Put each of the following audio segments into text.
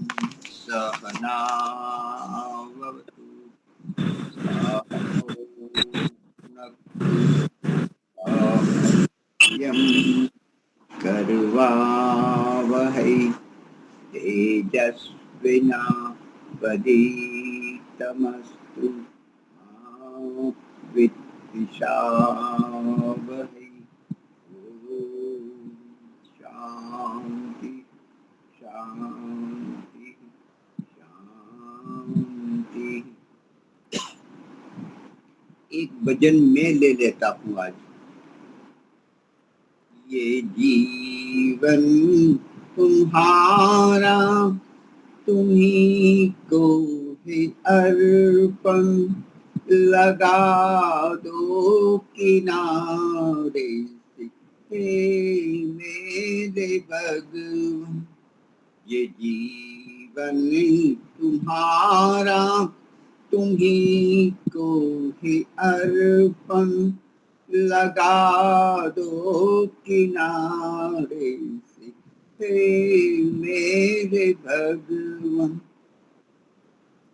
सहना भवतु सहनौ भुनक्तु यं कर्वावहै तेजस्विनावधीतमस्तु मा विद्विषावहै। ॐ शान्ति शांति शांति। एक भजन में ले लेता हूँ आज। ये जीवन तुम्हारा तुम्ही को है अर्पण, लगा दो किनारे से हे मेरे भगवान। ये जीवन तुम्हारा तुम्ही को ही अर्पण, लगा दो किनारे से हे मेरे भगवान।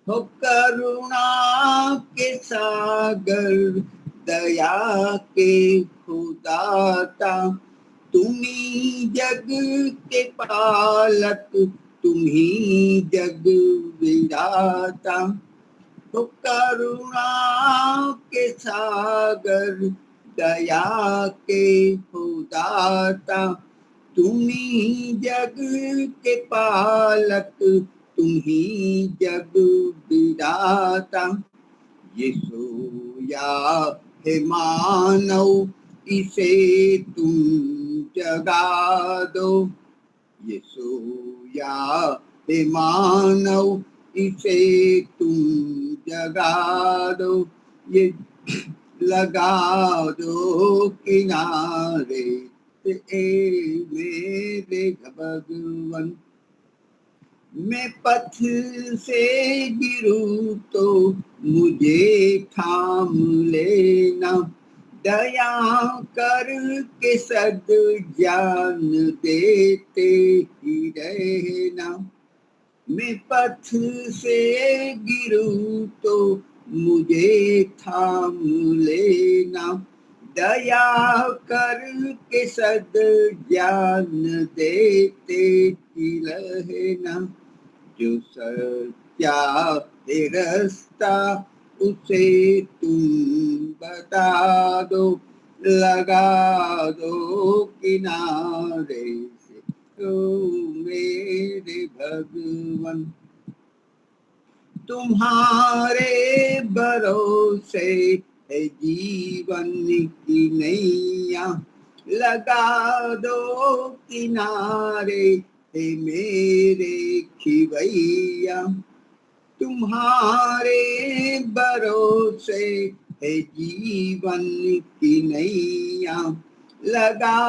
हो करुणा के सागर दया के खुदाता, तुम्ही जग के पालक तुम्ही जग विधाता। हो करुणा के सागर दया के खुदाता, तुम्ही जग के पालक तुम्ही जग विधाता। ये सोया है मानव इसे तुम जगा दो, ये सोया है मानव इसे तुम जगा दो। ये लगा दो किनारे से ए मेरे भगवन। मैं पथ से गिरूं तो मुझे थाम लेना, दया कर के सद ज्ञान देते ही रहना। मैं पथ से गिरूं तो मुझे थाम लेना, दया कर के सद ज्ञान देते ही रहना। जो सच्चा है रास्ता उसे तुम बता दो, लगा दो किनारे से ओ मेरे भगवन। तुम्हारे भरोसे है जीवन की नैया, लगा दो किनारे हे मेरे खिवैया। तुम्हारे भरोसे है जीवन की नैया, लगा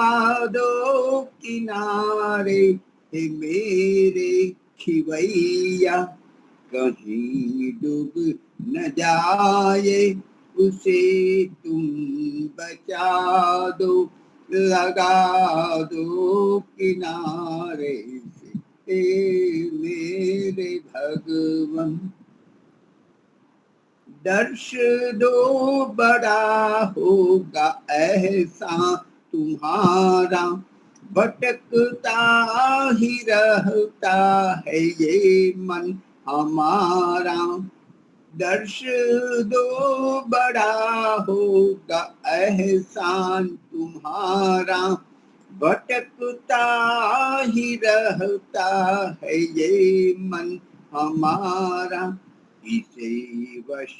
दो किनारे हे मेरे खिवैया। कहीं डूब न जाए उसे तुम बचा दो, लगा दो किनारे से हे मेरे भगवन। दर्श दो बड़ा होगा एहसान तुम्हारा, भटकता ही रहता है ये मन हमारा। दर्श दो बड़ा होगा एहसान तुम्हारा, भटकता ही रहता है ये मन हमारा। इसे वश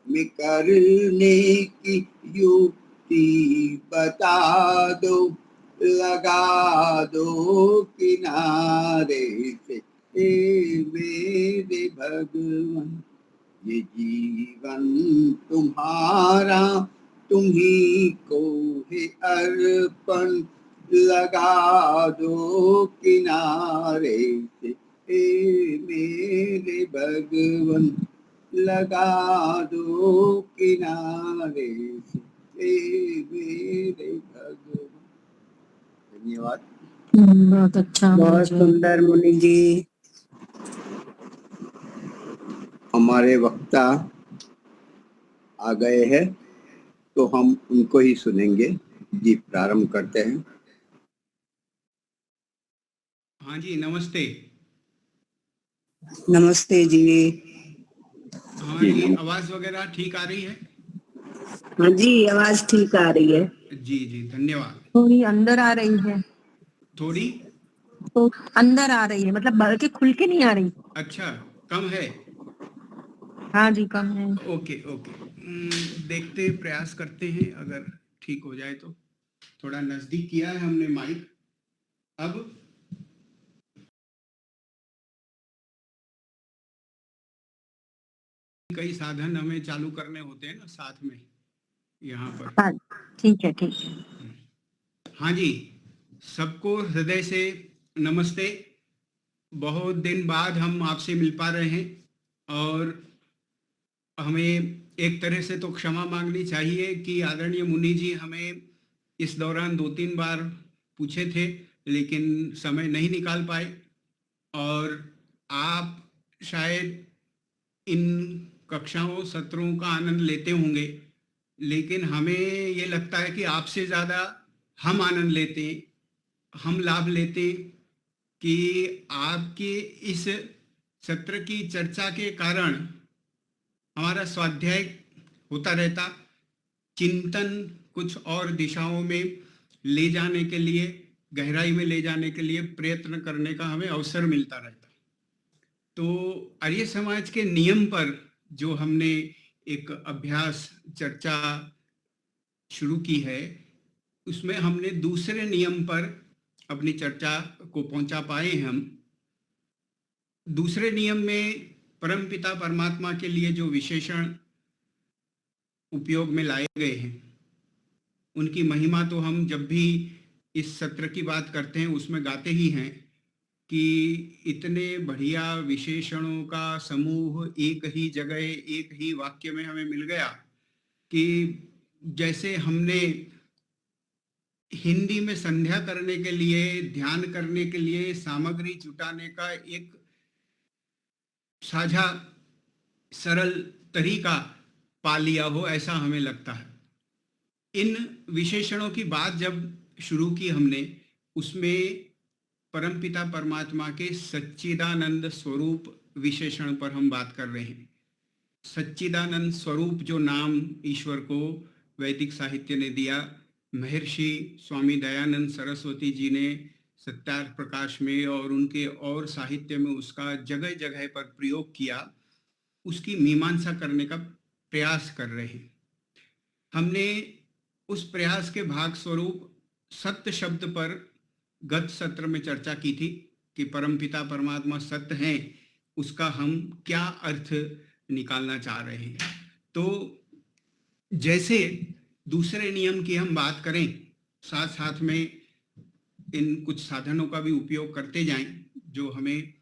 में करने की युक्ति बता दो, लगा दो किनारे से हे मेरे भगवन। ये जीवन तुम्हारा तुम्ही को है अर्पण, लगा दो किनारे से हे मेरे भगवन। लगा दो किनारे से हे मेरे भगवन। धन्यवाद। बहुत अच्छा, बहुत सुंदर मुनि जी। हमारे वक्ता आ गए हैं, तो हम उनको ही सुनेंगे। जी, प्रारंभ करते हैं। हाँ जी, नमस्ते। नमस्ते जी। हाँ जी, आवाज वगैरह ठीक आ रही है? हाँ जी, आवाज ठीक आ रही है। जी जी, धन्यवाद। थोड़ी अंदर आ रही है, थोड़ी तो अंदर आ रही है, मतलब बल्कि खुल के नहीं आ रही। अच्छा, कम है? हाँ जी, कम है। ओके ओके, देखते प्रयास करते हैं, अगर ठीक हो जाए तो। थोड़ा नजदीक किया है हमने माइक। अब कई साधन हमें चालू करने होते हैं ना साथ में यहाँ पर। हाँ, ठीक है ठीक है। हाँ जी, सबको हृदय से नमस्ते। बहुत दिन बाद हम आपसे मिल पा रहे हैं और हमें एक तरह से तो क्षमा मांगनी चाहिए कि आदरणीय मुनि जी हमें इस दौरान 2-3 बार पूछे थे, लेकिन समय नहीं निकाल पाए। और आप शायद इन कक्षाओं सत्रों का आनंद लेते होंगे, लेकिन हमें ये लगता है कि आपसे ज़्यादा हम आनंद लेते हैं, हम लाभ लेते हैं कि आपके इस सत्र की चर्चा के कारण हमारा स्वाध्याय होता रहता, चिंतन कुछ और दिशाओं में ले जाने के लिए, गहराई में ले जाने के लिए प्रयत्न करने का हमें अवसर मिलता रहता। तो आर्य समाज के नियम पर जो हमने एक अभ्यास चर्चा शुरू की है, उसमें हमने दूसरे नियम पर अपनी चर्चा को पहुंचा पाए हैं हम। दूसरे नियम में परमपिता परमात्मा के लिए जो विशेषण उपयोग में लाए गए हैं, उनकी महिमा तो हम जब भी इस सत्र की बात करते हैं उसमें गाते ही हैं कि इतने बढ़िया विशेषणों का समूह एक ही जगह एक ही वाक्य में हमें मिल गया कि जैसे हमने हिंदी में संध्या करने के लिए, ध्यान करने के लिए सामग्री जुटाने का एक साझा सरल तरीका पा लिया हो, ऐसा हमें लगता है। इन विशेषणों की बात जब शुरू की हमने, उसमें परमपिता परमात्मा के सच्चिदानंद स्वरूप विशेषण पर हम बात कर रहे हैं। सच्चिदानंद स्वरूप जो नाम ईश्वर को वैदिक साहित्य ने दिया, महर्षि स्वामी दयानंद सरस्वती जी ने सत्यार्थ प्रकाश में और उनके और साहित्य में उसका जगह जगह पर प्रयोग किया, उसकी मीमांसा करने का प्रयास कर रहे हैं। हमने उस प्रयास के भाग स्वरूप सत्य शब्द पर गत सत्र में चर्चा की थी कि परमपिता परमात्मा सत्य हैं, उसका हम क्या अर्थ निकालना चाह रहे हैं। तो जैसे दूसरे नियम की हम बात करें, साथ साथ में इन कुछ साधनों का भी उपयोग करते जाएं जो हमें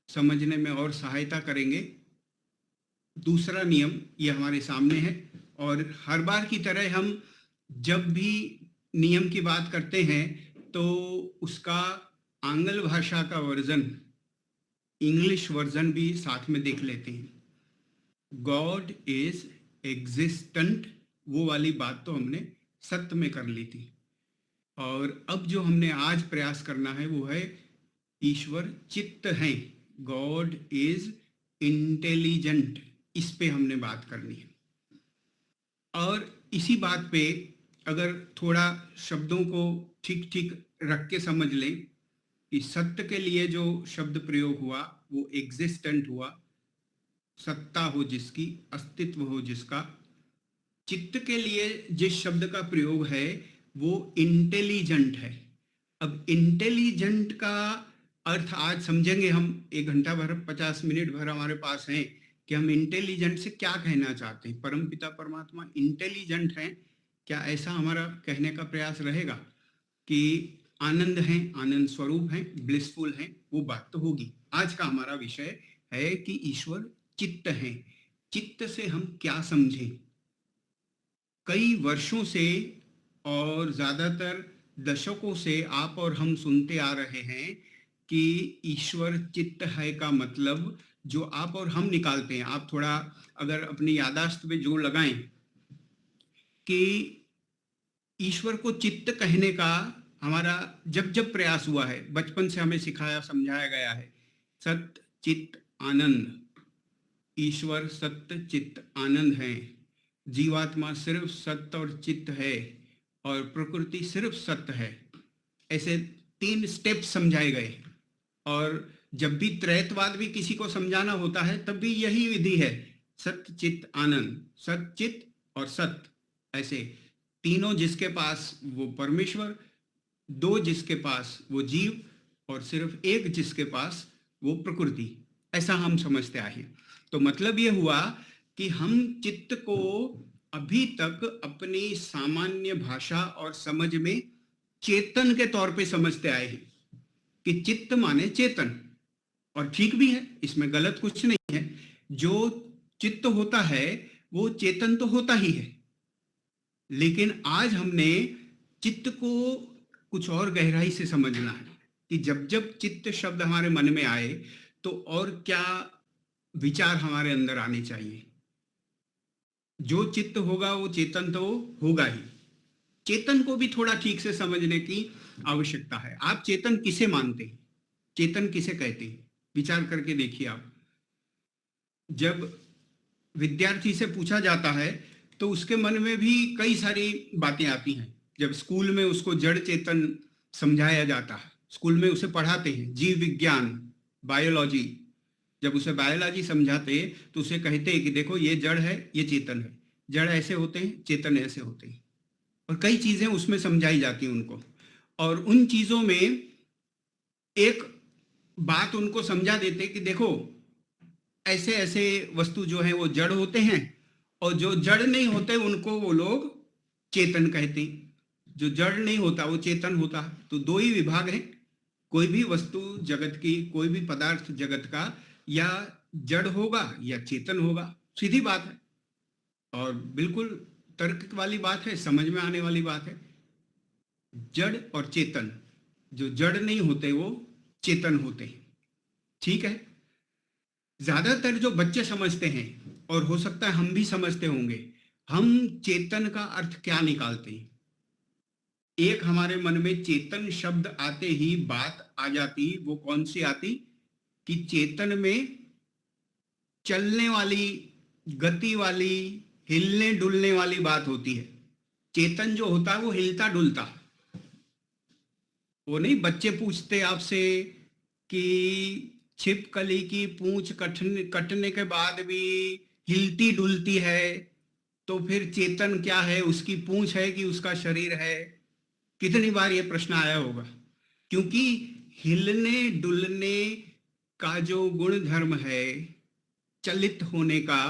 समझने में और सहायता करेंगे। दूसरा नियम ये हमारे सामने है और हर बार की तरह हम जब भी नियम की बात करते हैं तो उसका आंग्ल भाषा का वर्जन, इंग्लिश वर्जन भी साथ में देख लेते हैं। गॉड इज एग्जिस्टेंट, वो वाली बात तो हमने सत्य में कर ली थी। और अब जो हमने आज प्रयास करना है वो है ईश्वर चित्त हैं, गॉड इज इंटेलिजेंट, इस पे हमने बात करनी है। और इसी बात पे अगर थोड़ा शब्दों को ठीक ठीक रख के समझ लें कि सत्य के लिए जो शब्द प्रयोग हुआ वो एग्जिस्टेंट हुआ, सत्ता हो जिसकी, अस्तित्व हो जिसका। चित्त के लिए जिस शब्द का प्रयोग है वो इंटेलिजेंट है। अब इंटेलिजेंट का अर्थ आज समझेंगे हम, 1 घंटा भर 50 मिनट भर हमारे पास है कि हम इंटेलिजेंट से क्या कहना चाहते हैं। परमपिता परमात्मा इंटेलिजेंट हैं क्या, ऐसा हमारा कहने का प्रयास रहेगा कि आनंद हैं, आनंद स्वरूप हैं, ब्लिसफुल हैं, वो बात तो होगी। आज का हमारा विषय है कि ईश्वर चित्त हैं। चित्त से हम क्या समझें। कई वर्षों से और ज्यादातर दशकों से आप और हम सुनते आ रहे हैं कि ईश्वर चित्त है का मतलब जो आप और हम निकालते हैं। आप थोड़ा अगर अपनी यादाश्त में जोर लगाएं कि ईश्वर को चित्त कहने का हमारा जब जब प्रयास हुआ है, बचपन से हमें सिखाया समझाया गया है, सत्य चित्त आनंद, ईश्वर सत्य चित्त आनंद है, जीवात्मा सिर्फ सत्य और चित्त है और प्रकृति सिर्फ सत्य है। ऐसे 3 स्टेप समझाए गए। और जब भी त्रैतवाद भी किसी को समझाना होता है तब भी यही विधि है, सत्य चित्त आनंद, सत्य चित्त और सत्य। ऐसे तीनों जिसके पास वो परमेश्वर, 2 जिसके पास वो जीव और सिर्फ 1 जिसके पास वो प्रकृति। ऐसा हम समझते आए हैं। तो मतलब ये हुआ कि हम चित्त को अभी तक अपनी सामान्य भाषा और समझ में चेतन के तौर पे समझते आए हैं कि चित्त माने चेतन। और ठीक भी है, इसमें गलत कुछ नहीं है। जो चित्त होता है वो चेतन तो होता ही है। लेकिन आज हमने चित्त को कुछ और गहराई से समझना है कि जब जब चित्त शब्द हमारे मन में आए तो और क्या विचार हमारे अंदर आने चाहिए। जो चित्त होगा वो चेतन तो होगा ही। चेतन को भी थोड़ा ठीक से समझने की आवश्यकता है। आप चेतन किसे मानते हैं, चेतन किसे कहते हैं, विचार करके देखिए। आप जब विद्यार्थी से पूछा जाता है तो उसके मन में भी कई सारी बातें आती हैं। जब स्कूल में उसको जड़ चेतन समझाया जाता है, स्कूल में उसे पढ़ाते हैं जीव विज्ञान, बायोलॉजी, जब उसे बायोलॉजी समझाते तो उसे कहते हैं कि देखो ये जड़ है, ये चेतन है, जड़ ऐसे होते हैं, चेतन ऐसे होते हैं। और कई चीजें उसमें समझाई जाती हैं उनको। और उन चीजों में एक बात उनको समझा देते कि देखो ऐसे ऐसे वस्तु जो है वो जड़ होते हैं और जो जड़ नहीं होते उनको वो लोग चेतन कहते हैं। जो जड़ नहीं होता वो चेतन होता। तो 2 ही विभाग हैं, कोई भी वस्तु जगत की, कोई भी पदार्थ जगत का या जड़ होगा या चेतन होगा। सीधी बात है और बिल्कुल तर्क वाली बात है, समझ में आने वाली बात है। जड़ और चेतन, जो जड़ नहीं होते वो चेतन होते हैं। ठीक है। ज्यादातर जो बच्चे समझते हैं और हो सकता है हम भी समझते होंगे, हम चेतन का अर्थ क्या निकालते हैं। एक हमारे मन में चेतन शब्द आते ही बात आ जाती, वो कौन सी आती कि चेतन में चलने वाली, गति वाली, हिलने डुलने वाली बात होती है। चेतन जो होता है वो हिलता डुलता। वो नहीं बच्चे पूछते आपसे कि छिपकली की पूंछ कटने के बाद भी हिलती डुलती है, तो फिर चेतन क्या है, उसकी पूंछ है कि उसका शरीर है। कितनी बार ये प्रश्न आया होगा। क्योंकि हिलने डुलने का जो गुण धर्म है, चलित होने का,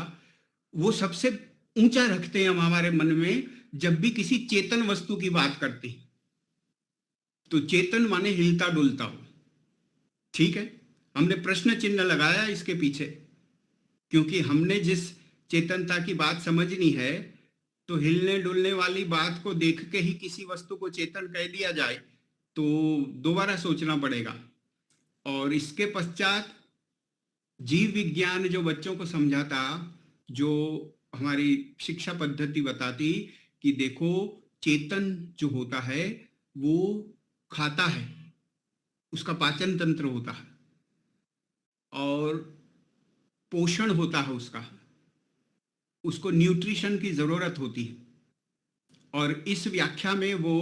वो सबसे ऊंचा रखते हैं हम हमारे मन में जब भी किसी चेतन वस्तु की बात करते हैं। तो चेतन माने हिलता डुलता हो। ठीक है, हमने प्रश्न चिन्ह लगाया इसके पीछे, क्योंकि हमने जिस चेतनता की बात समझनी है, तो हिलने डुलने वाली बात को देख के ही किसी वस्तु को चेतन कह दिया जाए तो दोबारा सोचना पड़ेगा। और इसके पश्चात जीव विज्ञान जो बच्चों को समझाता, जो हमारी शिक्षा पद्धति बताती कि देखो चेतन जो होता है वो खाता है, उसका पाचन तंत्र होता है और पोषण होता है उसको न्यूट्रिशन की जरूरत होती है। और इस व्याख्या में वो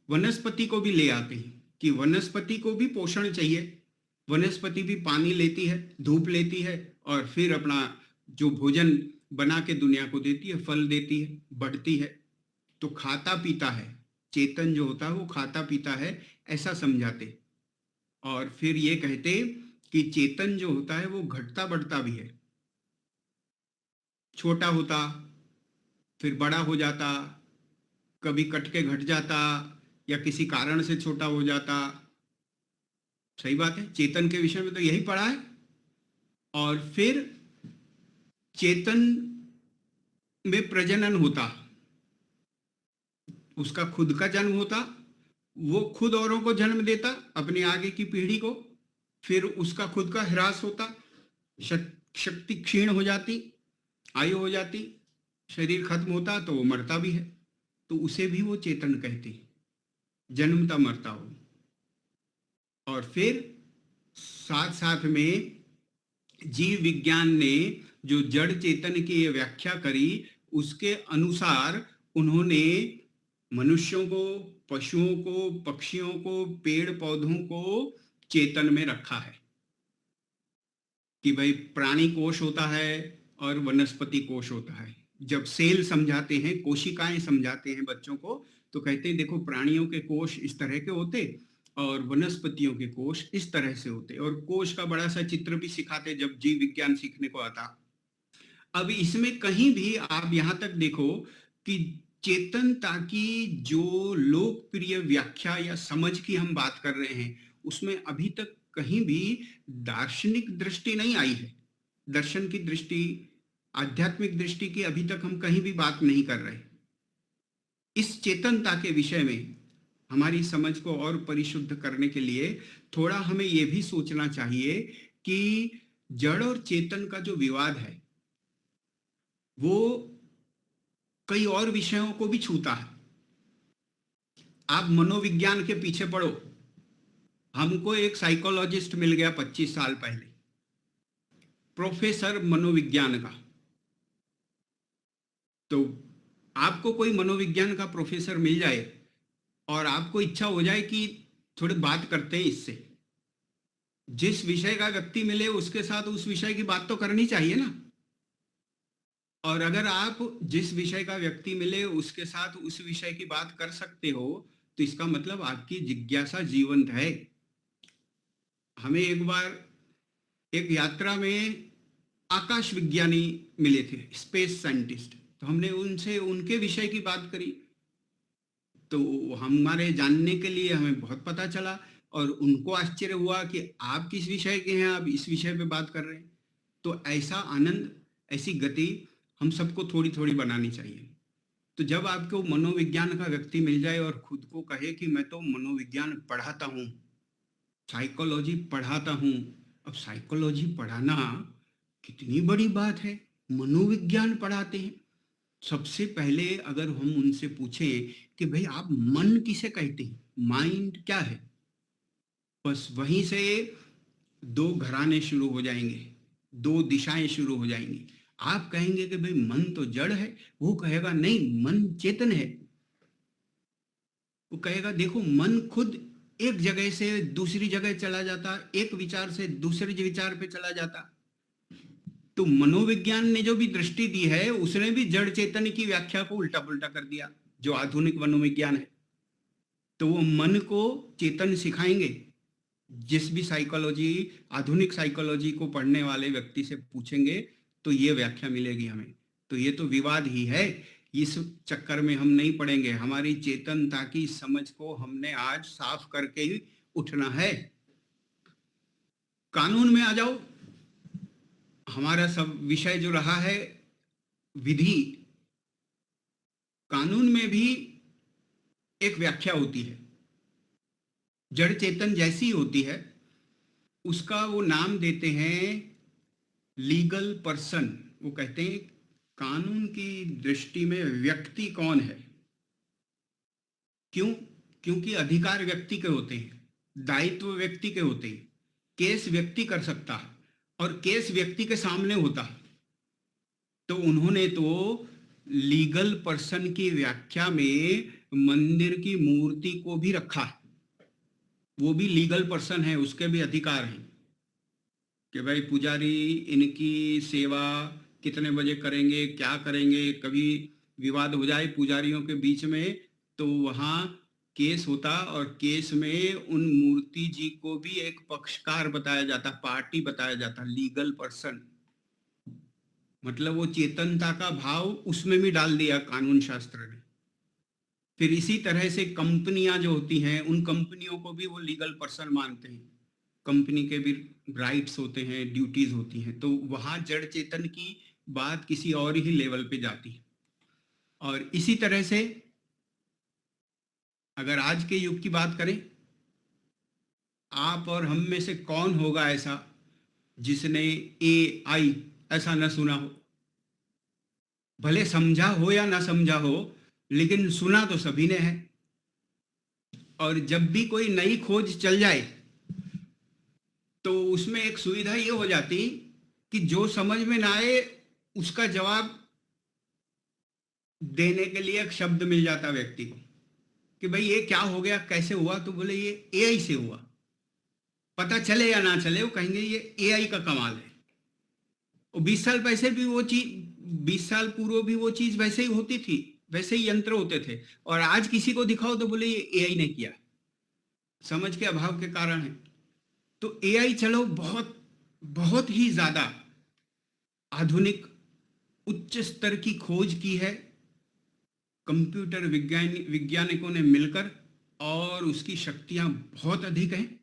वनस्पति को भी ले आते हैं कि वनस्पति को भी पोषण चाहिए। वनस्पति भी पानी लेती है, धूप लेती है और फिर अपना जो भोजन बना के दुनिया को देती है, फल देती है, बढ़ती है। तो खाता पीता है, चेतन जो होता है वो खाता पीता है, ऐसा समझाते। और फिर ये कहते कि चेतन जो होता है वो घटता बढ़ता भी है। छोटा होता, फिर बड़ा हो जाता, कभी कट के घट जाता या किसी कारण से छोटा हो जाता। सही बात है, चेतन के विषय में तो यही पढ़ा है। और फिर चेतन में प्रजनन होता, उसका खुद का जन्म होता, वो खुद औरों को जन्म देता, अपने आगे की पीढ़ी को। फिर उसका खुद का ह्रास होता, शक्ति क्षीण हो जाती, आयु हो जाती, शरीर खत्म होता तो वो मरता भी है, तो उसे भी वो चेतन कहते हैं, जन्मता मरता हो। और फिर साथ साथ में जीव विज्ञान ने जो जड़ चेतन की ये व्याख्या करी, उसके अनुसार उन्होंने मनुष्यों को, पशुओं को, पक्षियों को, पेड़ पौधों को चेतन में रखा है कि भाई प्राणी कोश होता है और वनस्पति कोश होता है। जब सेल समझाते हैं, कोशिकाएं समझाते हैं बच्चों को, तो कहते हैं देखो प्राणियों के कोश इस तरह के होते और वनस्पतियों के कोश इस तरह से होते, और कोश का बड़ा सा चित्र भी सिखाते जब जीव विज्ञान सीखने को आता। अब इसमें कहीं भी आप यहां तक देखो कि चेतनता की जो लोकप्रिय व्याख्या या समझ की हम बात कर रहे हैं, उसमें अभी तक कहीं भी दार्शनिक दृष्टि नहीं आई है। दर्शन की दृष्टि, आध्यात्मिक दृष्टि की अभी तक हम कहीं भी बात नहीं कर रहे। इस चेतनता के विषय में हमारी समझ को और परिशुद्ध करने के लिए थोड़ा हमें यह भी सोचना चाहिए कि जड़ और चेतन का जो विवाद है वो कई और विषयों को भी छूता है। आप मनोविज्ञान के पीछे पड़ो, हमको एक साइकोलॉजिस्ट मिल गया 25 साल पहले, प्रोफेसर मनोविज्ञान का। तो आपको कोई मनोविज्ञान का प्रोफेसर मिल जाए और आपको इच्छा हो जाए कि थोड़ी बात करते हैं इससे, जिस विषय का व्यक्ति मिले उसके साथ उस विषय की बात तो करनी चाहिए ना। और अगर आप जिस विषय का व्यक्ति मिले उसके साथ उस विषय की बात कर सकते हो, तो इसका मतलब आपकी जिज्ञासा जीवंत है। हमें एक बार एक यात्रा में आकाश विज्ञानी मिले थे, स्पेस साइंटिस्ट, तो हमने उनसे उनके विषय की बात करी, तो हमारे जानने के लिए हमें बहुत पता चला और उनको आश्चर्य हुआ कि आप किस विषय के हैं, आप इस विषय पे बात कर रहे हैं। तो ऐसा आनंद, ऐसी गति हम सबको थोड़ी थोड़ी बनानी चाहिए। तो जब आपको मनोविज्ञान का व्यक्ति मिल जाए और खुद को कहे कि मैं तो मनोविज्ञान पढ़ाता हूँ, साइकोलॉजी पढ़ाता हूँ। अब साइकोलॉजी पढ़ाना कितनी बड़ी बात है, मनोविज्ञान पढ़ाते हैं। सबसे पहले अगर हम उनसे पूछें कि भाई आप मन किसे कहते हैं, माइंड क्या है, बस वहीं से दो घराने शुरू हो जाएंगे, दो दिशाएं शुरू हो जाएंगी। आप कहेंगे कि भाई मन तो जड़ है, वो कहेगा नहीं मन चेतन है। वो कहेगा देखो मन खुद एक जगह से दूसरी जगह चला जाता, एक विचार से दूसरे विचार पे चला जाता। तो मनोविज्ञान ने जो भी दृष्टि दी है उसने भी जड़ चेतन की व्याख्या को उल्टा पुल्टा कर दिया, जो आधुनिक मनोविज्ञान है। तो वो मन को चेतन सिखाएंगे। जिस भी साइकोलॉजी, आधुनिक साइकोलॉजी को पढ़ने वाले व्यक्ति से पूछेंगे तो ये व्याख्या मिलेगी हमें। तो ये तो विवाद ही है, इस चक्कर में हम नहीं पड़ेंगे। हमारी चेतनता की समझ को हमने आज साफ करके ही उठना है। कानून में आ जाओ, हमारा सब विषय जो रहा है विधि, कानून में भी एक व्याख्या होती है, जड़ चेतन जैसी होती है, उसका वो नाम देते हैं लीगल पर्सन। वो कहते हैं कानून की दृष्टि में व्यक्ति कौन है। क्यों? क्योंकि अधिकार व्यक्ति के होते हैं, दायित्व व्यक्ति के होते हैं, केस व्यक्ति कर सकता है और केस व्यक्ति के सामने होता है। तो उन्होंने तो लीगल पर्सन की व्याख्या में मंदिर की मूर्ति को भी रखा है। वो भी लीगल पर्सन है, उसके भी अधिकार हैं कि भाई पुजारी इनकी सेवा कितने बजे करेंगे, क्या करेंगे। कभी विवाद हो जाए पुजारियों के बीच में तो वहाँ केस होता, और केस में उन मूर्ति जी को भी एक पक्षकार बताया जाता, पार्टी बताया जाता, लीगल पर्सन। मतलब वो चेतनता का भाव उसमें भी डाल दिया कानून शास्त्र ने। फिर इसी तरह से कंपनियां जो होती हैं, उन कंपनियों को भी वो लीगल पर्सन मानते हैं। कंपनी के भी राइट्स होते हैं, ड्यूटीज होती हैं। तो वहां जड़ चेतन की बात किसी और ही लेवल पे जाती है। और इसी तरह से अगर आज के युग की बात करें, आप और हम में से कौन होगा ऐसा जिसने AI ऐसा न सुना हो। भले समझा हो या ना समझा हो, लेकिन सुना तो सभी ने है। और जब भी कोई नई खोज चल जाए तो उसमें एक सुविधा ये हो जाती कि जो समझ में ना आए उसका जवाब देने के लिए एक शब्द मिल जाता व्यक्ति को कि भाई ये क्या हो गया, कैसे हुआ, तो बोले ये AI से हुआ। पता चले या ना चले, वो कहेंगे ये AI का कमाल है। और 20 साल पहले भी वो चीज, 20 साल पूर्व भी वो चीज वैसे ही होती थी, वैसे ही यंत्र होते थे। और आज किसी को दिखाओ तो बोले ये AI ने किया, समझ के अभाव के कारण है। तो AI चलो बहुत बहुत ही ज्यादा आधुनिक उच्च स्तर की खोज की है कंप्यूटर वैज्ञानिकों ने मिलकर, और उसकी शक्तियां बहुत अधिक हैं।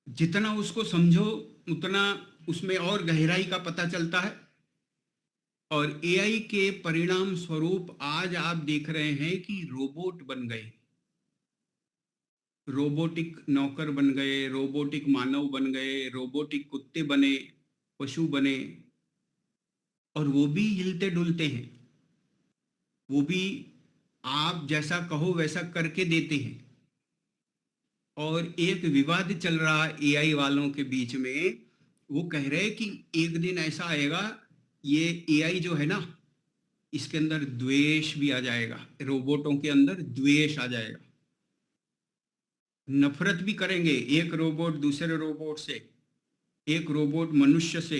जितना उसको समझो उतना उसमें और गहराई का पता चलता है। और AI के परिणाम स्वरूप आज आप देख रहे हैं कि रोबोट बन गए, रोबोटिक नौकर बन गए, रोबोटिक मानव बन गए, रोबोटिक कुत्ते बने, पशु बने, और वो भी हिलते डुलते हैं। वो भी आप जैसा कहो वैसा करके देते हैं। और एक विवाद चल रहा AI वालों के बीच में, वो कह रहे हैं कि एक दिन ऐसा आएगा, ये AI जो है ना, इसके अंदर द्वेष भी आ जाएगा, रोबोटों के अंदर द्वेष आ जाएगा, नफरत भी करेंगे एक रोबोट दूसरे रोबोट से, एक रोबोट मनुष्य से।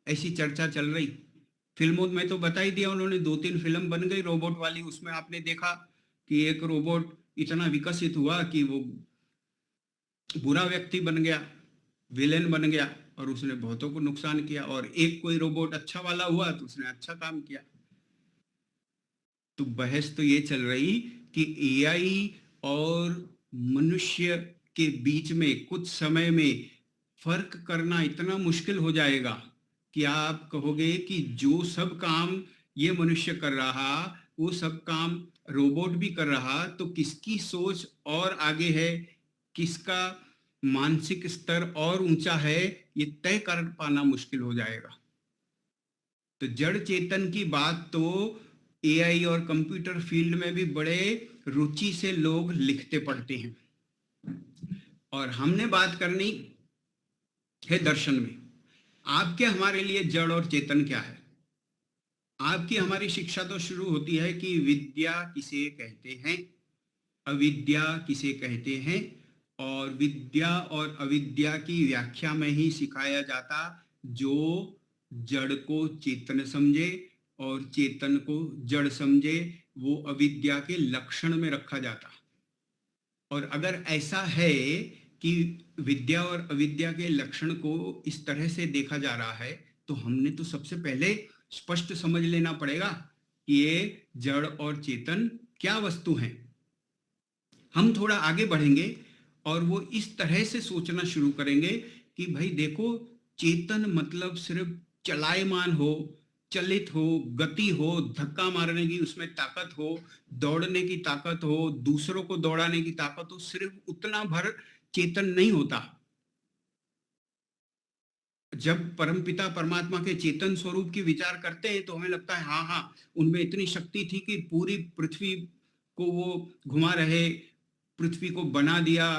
ऐसी चर्चा चल रही। फिल्मों में तो बता ही दिया उन्होंने, 2-3 फिल्म बन गई रोबोट वाली। उसमें आपने देखा कि एक रोबोट इतना विकसित हुआ कि वो बुरा व्यक्ति बन गया, विलेन बन गया, और उसने बहुतों को नुकसान किया। और एक कोई रोबोट अच्छा वाला हुआ तो उसने अच्छा काम किया। तो बहस तो ये चल रही कि AI और मनुष्य के बीच में कुछ समय में फर्क करना इतना मुश्किल हो जाएगा कि आप कहोगे कि जो सब काम ये मनुष्य कर रहा, वो सब काम रोबोट भी कर रहा, तो किसकी सोच और आगे है, किसका मानसिक स्तर और ऊंचा है, ये तय कर पाना मुश्किल हो जाएगा। तो जड़ चेतन की बात तो AI और कंप्यूटर फील्ड में भी बड़े रुचि से लोग लिखते पढ़ते हैं। और हमने बात करनी है दर्शन में। आपके हमारे लिए जड़ और चेतन क्या है? आपकी हमारी शिक्षा तो शुरू होती है कि विद्या किसे कहते हैं, अविद्या किसे कहते हैं, और विद्या और अविद्या की व्याख्या में ही सिखाया जाता जो जड़ को चेतन समझे और चेतन को जड़ समझे, वो अविद्या के लक्षण में रखा जाता। और अगर ऐसा है कि विद्या और अविद्या के लक्षण को इस तरह से देखा जा रहा है, तो हमने तो सबसे पहले स्पष्ट समझ लेना पड़ेगा कि ये जड़ और चेतन क्या वस्तु हैं। हम थोड़ा आगे बढ़ेंगे और वो इस तरह से सोचना शुरू करेंगे कि भाई देखो, चेतन मतलब सिर्फ चलायमान हो, चलित हो, गति हो, धक्का मारने की उसमें ताकत हो, दौड़ने की ताकत हो, दूसरों को दौड़ाने की ताकत हो, सिर्फ उतना भर चेतन नहीं होता। जब परमपिता परमात्मा के चेतन स्वरूप की विचार करते हैं तो हमें लगता है हाँ हाँ, उनमें इतनी शक्ति थी कि पूरी पृथ्वी को वो घुमा रहे, पृथ्वी को बना दिया,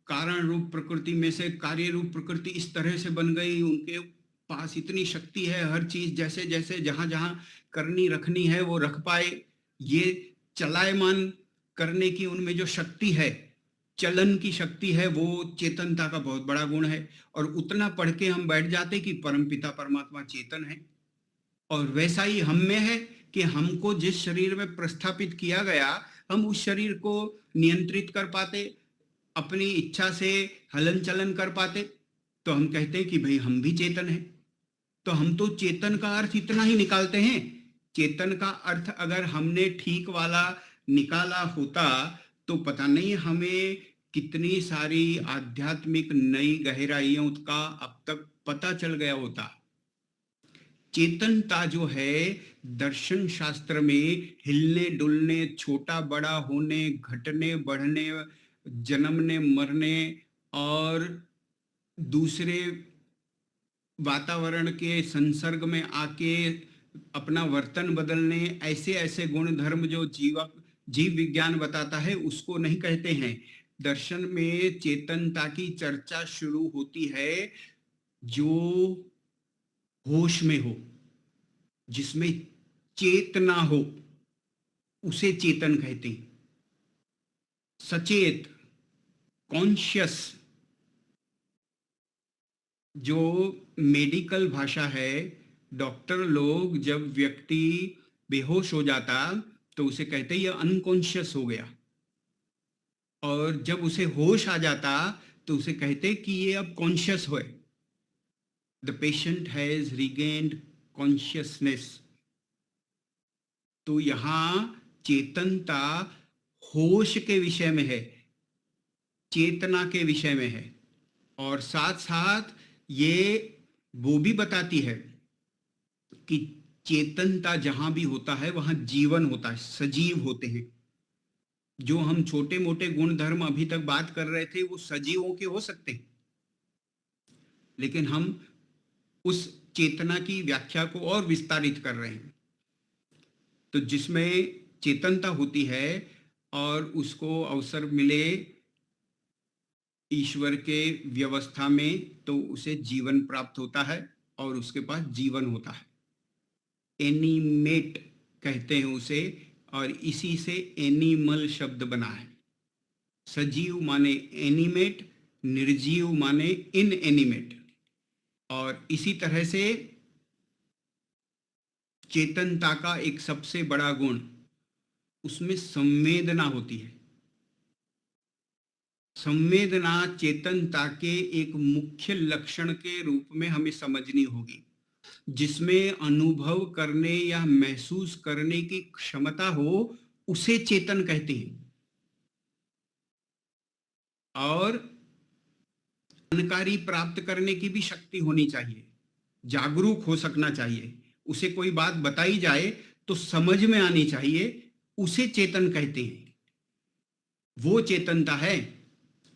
कारण रूप प्रकृति में से कार्य रूप प्रकृति इस तरह से बन गई, उनके पास इतनी शक्ति है, हर चीज जैसे जैसे जहां जहां करनी रखनी है वो रख पाए। ये चलायमान करने की उनमें जो शक्ति है, चलन की शक्ति है, वो चेतनता का बहुत बड़ा गुण है। और उतना पढ़ के हम बैठ जाते कि परमपिता परमात्मा चेतन है। और वैसा ही हम में है कि हमको जिस शरीर में प्रस्थापित किया गया, हम उस शरीर को नियंत्रित कर पाते, अपनी इच्छा से हलन चलन कर पाते, तो हम कहते हैं कि भाई हम भी चेतन हैं। तो हम तो चेतन का अर्थ इतना ही निकालते हैं। चेतन का अर्थ अगर हमने ठीक वाला निकाला होता तो पता नहीं हमें कितनी सारी आध्यात्मिक नई गहराइयों का अब तक पता चल गया होता। चेतनता जो है दर्शन शास्त्र में हिलने डुलने, छोटा बड़ा होने, घटने बढ़ने, जन्मने मरने और दूसरे वातावरण के संसर्ग में आके अपना वर्तन बदलने, ऐसे ऐसे गुण धर्म जो जीव विज्ञान बताता है उसको नहीं कहते हैं। दर्शन में चेतनता की चर्चा शुरू होती है जो होश में हो, जिसमें चेतना हो, उसे चेतन कहते हैं। सचेत, कॉन्शियस जो मेडिकल भाषा है, डॉक्टर लोग जब व्यक्ति बेहोश हो जाता तो उसे कहते ये अनकॉन्शियस हो गया, और जब उसे होश आ जाता तो उसे कहते कि ये अब कॉन्शियस है, the patient has regained consciousness. तो यहां चेतनता होश के विषय में है, चेतना के विषय में है, और साथ साथ ये वो भी बताती है कि चेतनता जहां भी होता है वहां जीवन होता है, सजीव होते हैं। जो हम छोटे मोटे गुण धर्म अभी तक बात कर रहे थे वो सजीवों के हो सकते हैं, लेकिन हम उस चेतना की व्याख्या को और विस्तारित कर रहे हैं। तो जिसमें चेतनता होती है और उसको अवसर मिले ईश्वर के व्यवस्था में तो उसे जीवन प्राप्त होता है और उसके पास जीवन होता है। एनिमेट कहते हैं उसे, और इसी से एनिमल शब्द बना है। सजीव माने एनिमेट, निर्जीव माने इनएनिमेट। और इसी तरह से चेतनता का एक सबसे बड़ा गुण, उसमें संवेदना होती है। संवेदना चेतनता के एक मुख्य लक्षण के रूप में हमें समझनी होगी, जिसमें अनुभव करने या महसूस करने की क्षमता हो उसे चेतन कहते हैं। और जानकारी प्राप्त करने की भी शक्ति होनी चाहिए, जागरूक हो सकना चाहिए, उसे कोई बात बताई जाए तो समझ में आनी चाहिए, उसे चेतन कहते हैं। वो चेतनता है।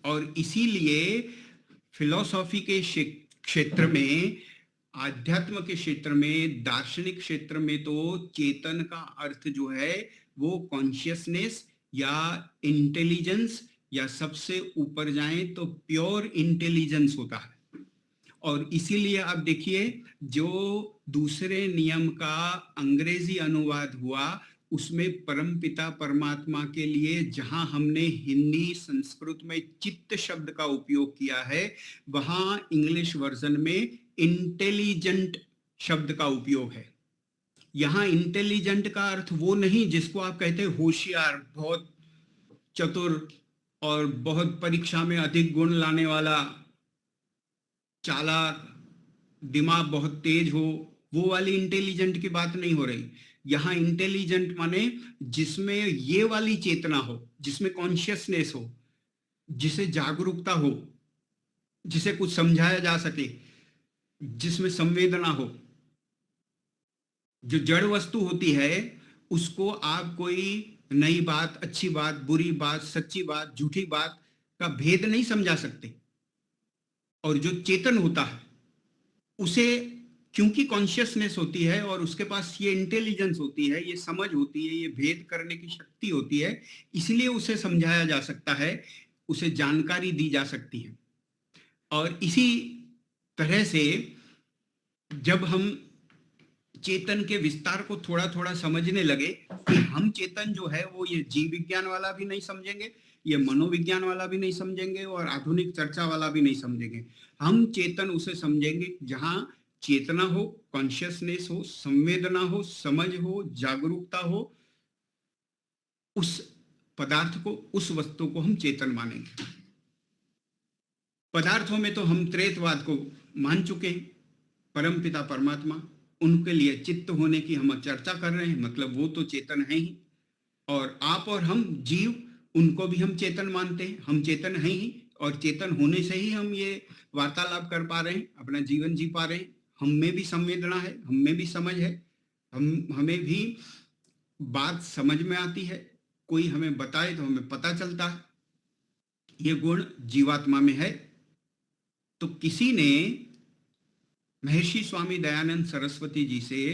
और इसीलिए फिलॉसफी के क्षेत्र में, आध्यात्म के क्षेत्र में, दार्शनिक क्षेत्र में तो चेतन का अर्थ जो है वो कॉन्शियसनेस या इंटेलिजेंस, या सबसे ऊपर जाएं तो प्योर इंटेलिजेंस होता है। और इसीलिए आप देखिए जो दूसरे नियम का अंग्रेजी अनुवाद हुआ उसमें परमपिता परमात्मा के लिए जहां हमने हिंदी संस्कृत में चित्त शब्द का उपयोग किया है, वहां इंग्लिश वर्जन में इंटेलिजेंट शब्द का उपयोग है। यहां इंटेलिजेंट का अर्थ वो नहीं जिसको आप कहते हैं होशियार, बहुत चतुर और बहुत परीक्षा में अधिक गुण लाने वाला, चालाक, दिमाग बहुत तेज हो, वो वाली इंटेलिजेंट की बात नहीं हो रही। यहां इंटेलिजेंट माने जिसमें ये वाली चेतना हो, जिसमें कॉन्शियसनेस हो, जिसे जागरूकता हो, जिसे कुछ समझाया जा सके, जिसमें संवेदना हो। जो जड़ वस्तु होती है उसको आप कोई नई बात, अच्छी बात, बुरी बात, सच्ची बात, झूठी बात का भेद नहीं समझा सकते। और जो चेतन होता है उसे, क्योंकि कॉन्शियसनेस होती है और उसके पास ये इंटेलिजेंस होती है, ये समझ होती है, ये भेद करने की शक्ति होती है, इसलिए उसे समझाया जा सकता है, उसे जानकारी दी जा सकती है। और इसी तरह से जब हम चेतन के विस्तार को थोड़ा थोड़ा समझने लगे कि हम चेतन जो है वो ये जीव विज्ञान वाला भी नहीं समझेंगे, ये मनोविज्ञान वाला भी नहीं समझेंगे, और आधुनिक चर्चा वाला भी नहीं समझेंगे। हम चेतन उसे समझेंगे जहां चेतना हो, कॉन्शियसनेस हो, संवेदना हो, समझ हो, जागरूकता हो। उस पदार्थ को, उस वस्तु को हम चेतन मानेंगे। पदार्थों में तो हम त्रैतवाद को मान चुके हैं। परमपिता परमात्मा, उनके लिए चित्त होने की हम चर्चा कर रहे हैं, मतलब वो तो चेतन है ही। और आप और हम जीव, उनको भी हम चेतन मानते हैं, हम चेतन हैं ही। और चेतन होने से ही हम ये वार्तालाप कर पा रहे हैं, अपना जीवन जी पा रहे हैं। हम में भी संवेदना है, हम में भी समझ है, हमें भी बात समझ में आती है, कोई हमें बताए तो हमें पता चलता है। ये गुण जीवात्मा में है। तो किसी ने महर्षि स्वामी दयानंद सरस्वती जी से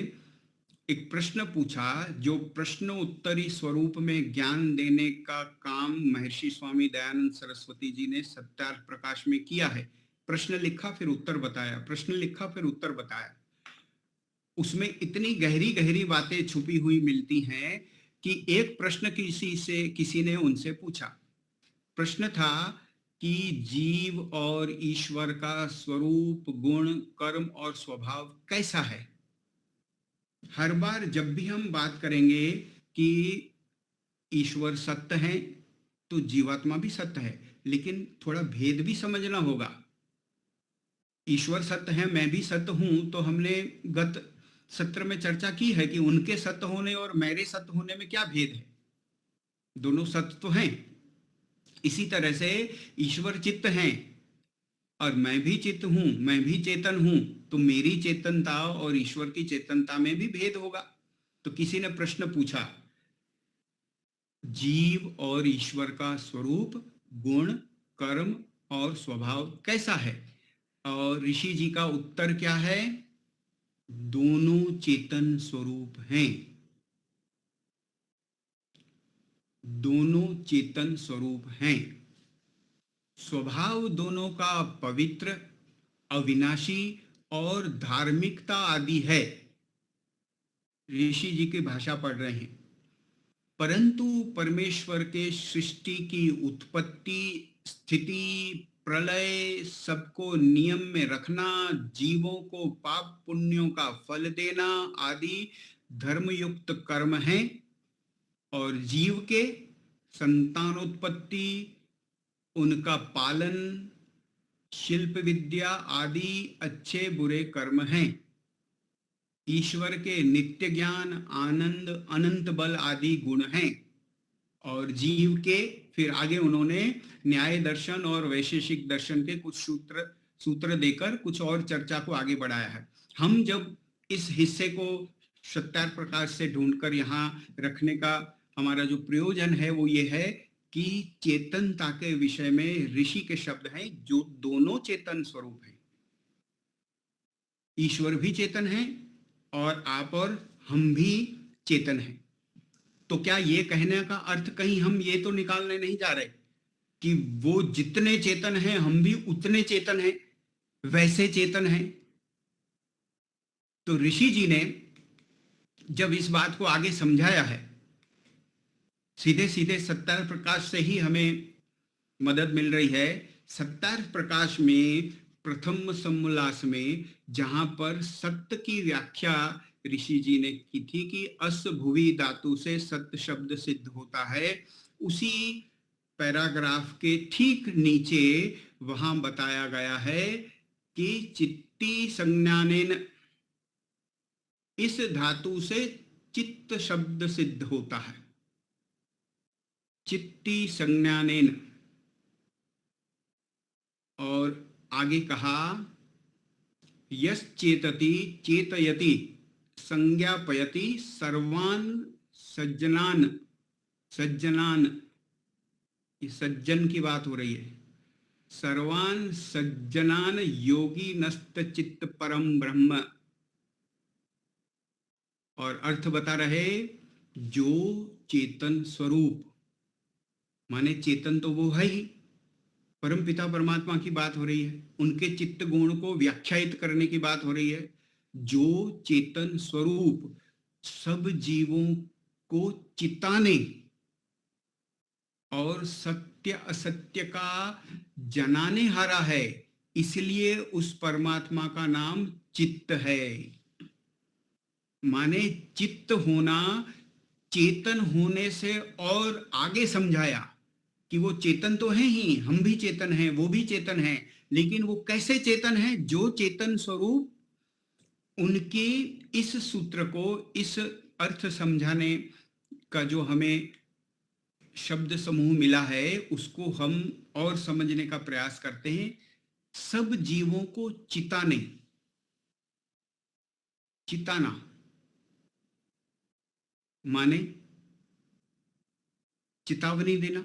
एक प्रश्न पूछा, जो प्रश्न उत्तरी स्वरूप में ज्ञान देने का काम महर्षि स्वामी दयानंद सरस्वती जी ने सत्यार्थ प्रकाश में किया है। प्रश्न लिखा फिर उत्तर बताया, प्रश्न लिखा फिर उत्तर बताया। उसमें इतनी गहरी गहरी बातें छुपी हुई मिलती हैं कि एक प्रश्न किसी ने उनसे पूछा। प्रश्न था कि जीव और ईश्वर का स्वरूप, गुण, कर्म और स्वभाव कैसा है। हर बार जब भी हम बात करेंगे कि ईश्वर सत्य है तो जीवात्मा भी सत्य है, लेकिन थोड़ा भेद भी समझना होगा। ईश्वर सत्य है, मैं भी सत्य हूं, तो हमने गत सत्र में चर्चा की है कि उनके सत्य होने और मेरे सत्य होने में क्या भेद है। दोनों सत्य तो हैं। इसी तरह से ईश्वर चित्त हैं और मैं भी चित्त हूं, मैं भी चेतन हूं, तो मेरी चेतनता और ईश्वर की चेतनता में भी भेद होगा। तो किसी ने प्रश्न पूछा, जीव और ईश्वर का स्वरूप, गुण, कर्म और स्वभाव कैसा है? और ऋषि जी का उत्तर क्या है? दोनों चेतन स्वरूप हैं। दोनों चेतन स्वरूप हैं। स्वभाव दोनों का पवित्र, अविनाशी और धार्मिकता आदि है। ऋषि जी की भाषा पढ़ रहे हैं। परंतु परमेश्वर के सृष्टि की उत्पत्ति, स्थिति, प्रलय, सबको नियम में रखना, जीवों को पाप पुण्यों का फल देना आदि धर्मयुक्त कर्म हैं, और जीव के संतानोत्पत्ति, उनका पालन, शिल्प विद्या आदि अच्छे बुरे कर्म हैं। ईश्वर के नित्य ज्ञान, आनंद, अनंत बल आदि गुण हैं, और जीव के फिर आगे उन्होंने न्याय दर्शन और वैशेषिक दर्शन के कुछ सूत्र देकर कुछ और चर्चा को आगे बढ़ाया है। हम जब इस हिस्से को सत्यार्थ प्रकाश से ढूंढकर यहाँ रखने का हमारा जो प्रयोजन है वो ये है कि चेतनता के विषय में ऋषि के शब्द हैं जो दोनों चेतन स्वरूप हैं। ईश्वर भी चेतन है और आप और हम भी चेतन हैं। तो क्या ये कहने का अर्थ कहीं हम ये तो निकालने नहीं जा रहे कि वो जितने चेतन हैं हम भी उतने चेतन हैं, वैसे चेतन हैं? तो ऋषि जी ने जब इस बात को आगे समझाया है, सीधे सीधे सत्यार्थ प्रकाश से ही हमें मदद मिल रही है। सत्यार्थ प्रकाश में प्रथम समोल्लास में जहां पर सत्य की व्याख्या ऋषि जी ने की थी कि अस भुवि धातु से सत्य शब्द सिद्ध होता है, उसी पैराग्राफ के ठीक नीचे वहां बताया गया है कि चित्ती संज्ञानेन, इस धातु से चित्त शब्द सिद्ध होता है। चित्ती संज्ञानेन। और आगे कहा यस चेतति चेतयति संज्ञापयति सर्वान सज्जनान। सज्जनान, ये सज्जन की बात हो रही है। सर्वान सज्जनान योगी नस्त चित्त परम ब्रह्म। और अर्थ बता रहे, जो चेतन स्वरूप, माने चेतन तो वो है ही, परम पिता परमात्मा की बात हो रही है, उनके चित्त गुण को व्याख्यायित करने की बात हो रही है। जो चेतन स्वरूप सब जीवों को चिताने और सत्य असत्य का जनाने हारा है, इसलिए उस परमात्मा का नाम चित्त है। माने चित्त होना चेतन होने से और आगे समझाया कि वो चेतन तो है ही, हम भी चेतन हैं, वो भी चेतन है, लेकिन वो कैसे चेतन है? जो चेतन स्वरूप उनके इस सूत्र को, इस अर्थ समझाने का जो हमें शब्द समूह मिला है उसको हम और समझने का प्रयास करते हैं। सब जीवों को चिताने, चिताना माने चेतावनी देना,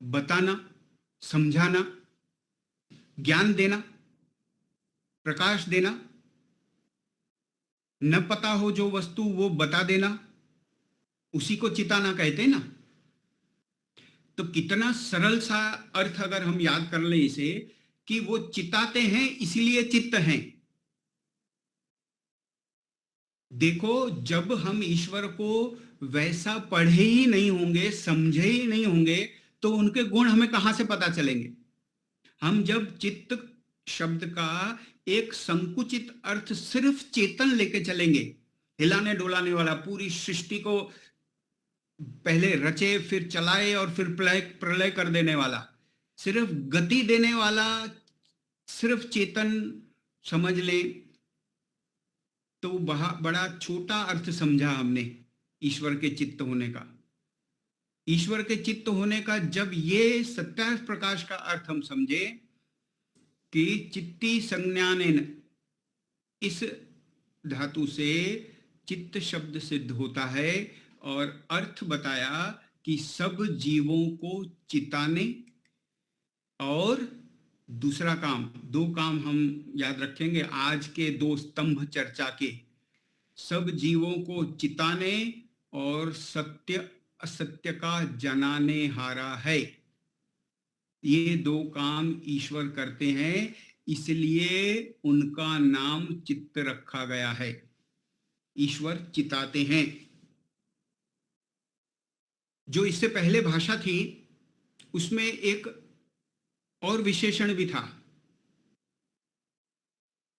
बताना, समझाना, ज्ञान देना, प्रकाश देना, न पता हो जो वस्तु वो बता देना, उसी को चिताना कहते हैं ना। तो कितना सरल सा अर्थ अगर हम याद कर लें इसे, कि वो चिताते हैं इसीलिए चित्त हैं। देखो, जब हम ईश्वर को वैसा पढ़े ही नहीं होंगे, समझे ही नहीं होंगे, तो उनके गुण हमें कहां से पता चलेंगे। हम जब चित्त शब्द का एक संकुचित अर्थ सिर्फ चेतन लेके चलेंगे, हिलाने डोलाने वाला, पूरी सृष्टि को पहले रचे फिर चलाए और फिर प्रलय कर देने वाला, सिर्फ गति देने वाला, सिर्फ चेतन समझ ले, तो बड़ा छोटा अर्थ समझा हमने ईश्वर के चित्त होने का। ईश्वर के चित्त होने का जब ये सत्या प्रकाश का अर्थ हम समझे कि चित्ती संज्ञानेन, इस धातु से चित्त शब्द सिद्ध होता है, और अर्थ बताया कि सब जीवों को चिताने, और दूसरा काम, दो काम हम याद रखेंगे आज के दो स्तंभ चर्चा के, सब जीवों को चिताने और सत्य असत्य का जनाने हारा है। ये दो काम ईश्वर करते हैं, इसलिए उनका नाम चित्त रखा गया है। ईश्वर चिताते हैं। जो इससे पहले भाषा थी उसमें एक और विशेषण भी था,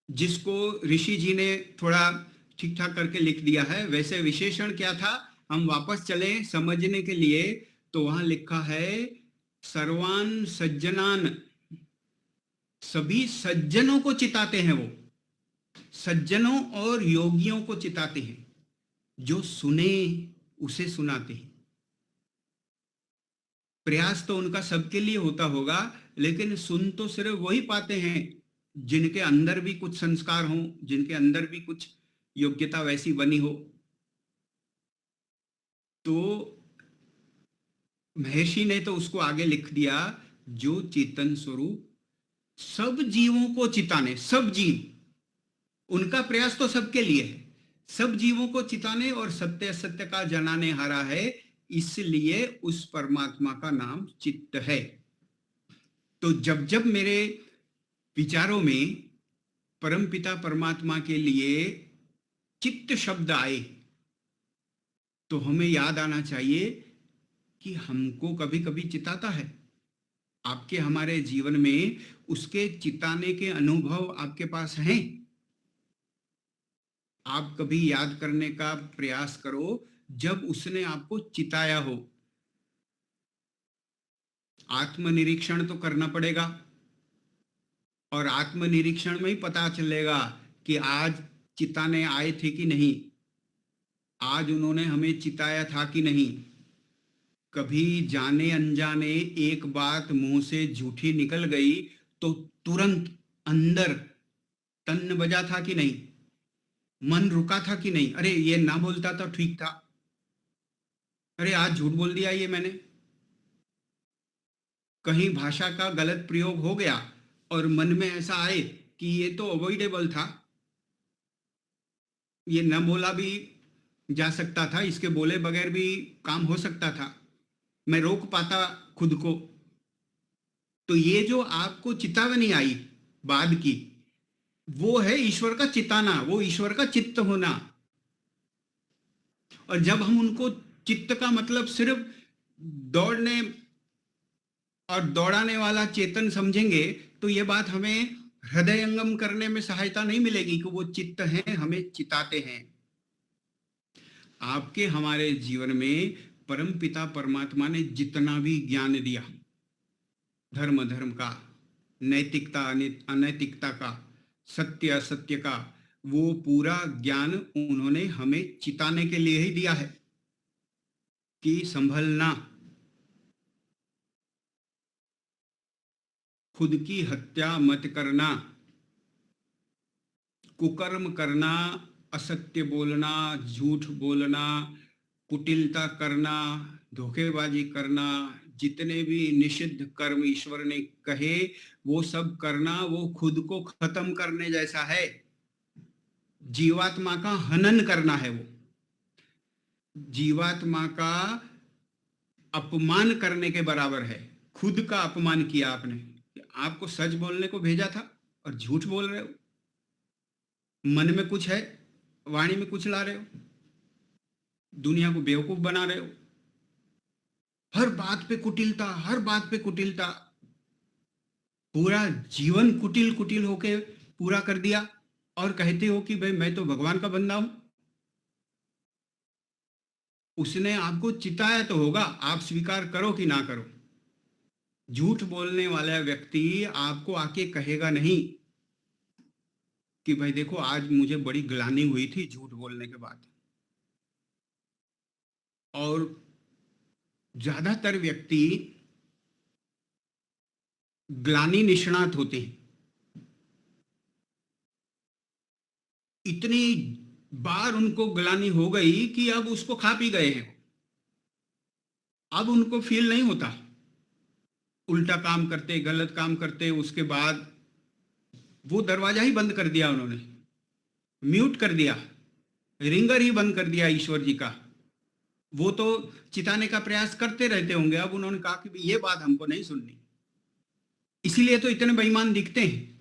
जिसको ऋषि जी ने थोड़ा ठीक ठाक करके लिख दिया है। वैसे विशेषण क्या था, हम वापस चलें समझने के लिए, तो वहां लिखा है सर्वान सज्जनान, सभी सज्जनों को चिताते हैं। वो सज्जनों और योगियों को चिताते हैं, जो सुने उसे सुनाते हैं। प्रयास तो उनका सबके लिए होता होगा, लेकिन सुन तो सिर्फ वही पाते हैं जिनके अंदर भी कुछ संस्कार हो, जिनके अंदर भी कुछ योग्यता वैसी बनी हो। तो महर्षि ने तो उसको आगे लिख दिया, जो चेतन स्वरूप सब जीवों को चिताने, सब जीव, उनका प्रयास तो सबके लिए है, सब जीवों को चिताने और सत्य असत्य का जनाने हारा है, इसलिए उस परमात्मा का नाम चित्त है। तो जब जब मेरे विचारों में परमपिता परमात्मा के लिए चित्त शब्द आए, तो हमें याद आना चाहिए कि हमको कभी कभी चिताता है। आपके हमारे जीवन में उसके चिताने के अनुभव आपके पास हैं। आप कभी याद करने का प्रयास करो जब उसने आपको चिताया हो। आत्मनिरीक्षण तो करना पड़ेगा, और आत्मनिरीक्षण में ही पता चलेगा कि आज चिताने आए थे कि नहीं, आज उन्होंने हमें चिताया था कि नहीं। कभी जाने अनजाने एक बात मुंह से झूठी निकल गई तो तुरंत अंदर तन बजा था कि नहीं, मन रुका था कि नहीं, अरे ये ना बोलता तो ठीक था, अरे आज झूठ बोल दिया ये मैंने। कहीं भाषा का गलत प्रयोग हो गया और मन में ऐसा आए कि ये तो अवॉइडेबल था, ये न बोला भी जा सकता था, इसके बोले बगैर भी काम हो सकता था, मैं रोक पाता खुद को। तो ये जो आपको चेतावनी आई बाद की, वो है ईश्वर का चिताना, वो ईश्वर का चित्त होना। और जब हम उनको चित्त का मतलब सिर्फ दौड़ने और दौड़ाने वाला चेतन समझेंगे, तो ये बात हमें हृदयंगम करने में सहायता नहीं मिलेगी कि वो चित्त हैं, हमें चिताते हैं। आपके हमारे जीवन में परमपिता परमात्मा ने जितना भी ज्ञान दिया, धर्म का, नैतिकता अनैतिकता का, सत्य असत्य का, वो पूरा ज्ञान उन्होंने हमें चिताने के लिए ही दिया है कि संभलना, खुद की हत्या मत करना, कुकर्म करना, असत्य बोलना, झूठ बोलना, कुटिलता करना, धोखेबाजी करना, जितने भी निषिद्ध कर्म ईश्वर ने कहे वो सब करना, वो खुद को खत्म करने जैसा है। जीवात्मा का हनन करना है, वो जीवात्मा का अपमान करने के बराबर है। खुद का अपमान किया आपने, आपको सच बोलने को भेजा था और झूठ बोल रहे हो। मन में कुछ है, वाणी में कुछ ला रहे हो, दुनिया को बेवकूफ बना रहे हो। हर बात पे कुटिलता, हर बात पे कुटिलता, पूरा जीवन कुटिल कुटिल होके पूरा कर दिया और कहते हो कि भाई मैं तो भगवान का बंदा हूं। उसने आपको चिताया तो होगा, आप स्वीकार करो कि ना करो। झूठ बोलने वाला व्यक्ति आपको आके कहेगा नहीं कि भाई देखो आज मुझे बड़ी ग्लानि हुई थी झूठ बोलने के बाद। और ज्यादातर व्यक्ति ग्लानि निष्णात होते हैं। इतनी बार उनको ग्लानि हो गई कि अब उसको खा पी गए हैं, अब उनको फील नहीं होता। उल्टा काम करते, गलत काम करते, उसके बाद वो दरवाजा ही बंद कर दिया उन्होंने, म्यूट कर दिया, रिंगर ही बंद कर दिया ईश्वर जी का। वो तो चिताने का प्रयास करते रहते होंगे, अब उन्होंने कहा कि ये बात हमको नहीं सुननी। इसीलिए तो इतने बेईमान दिखते हैं।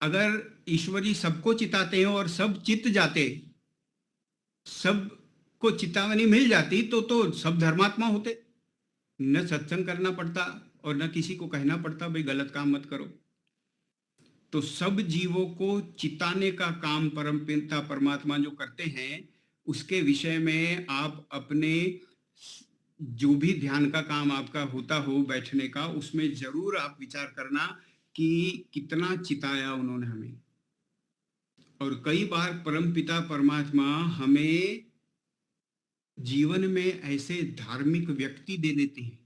अगर ईश्वर जी सबको चिताते हैं और सब चित जाते, सबको चितावनी मिल जाती तो सब धर्मात्मा होते। न सत्संग करना पड़ता और न किसी को कहना पड़ता भाई गलत काम मत करो। तो सब जीवों को चिताने का काम परमपिता परमात्मा जो करते हैं, उसके विषय में आप अपने जो भी ध्यान का काम आपका होता हो बैठने का, उसमें जरूर आप विचार करना कि कितना चिताया उन्होंने हमें। और कई बार परमपिता परमात्मा हमें जीवन में ऐसे धार्मिक व्यक्ति दे देते हैं,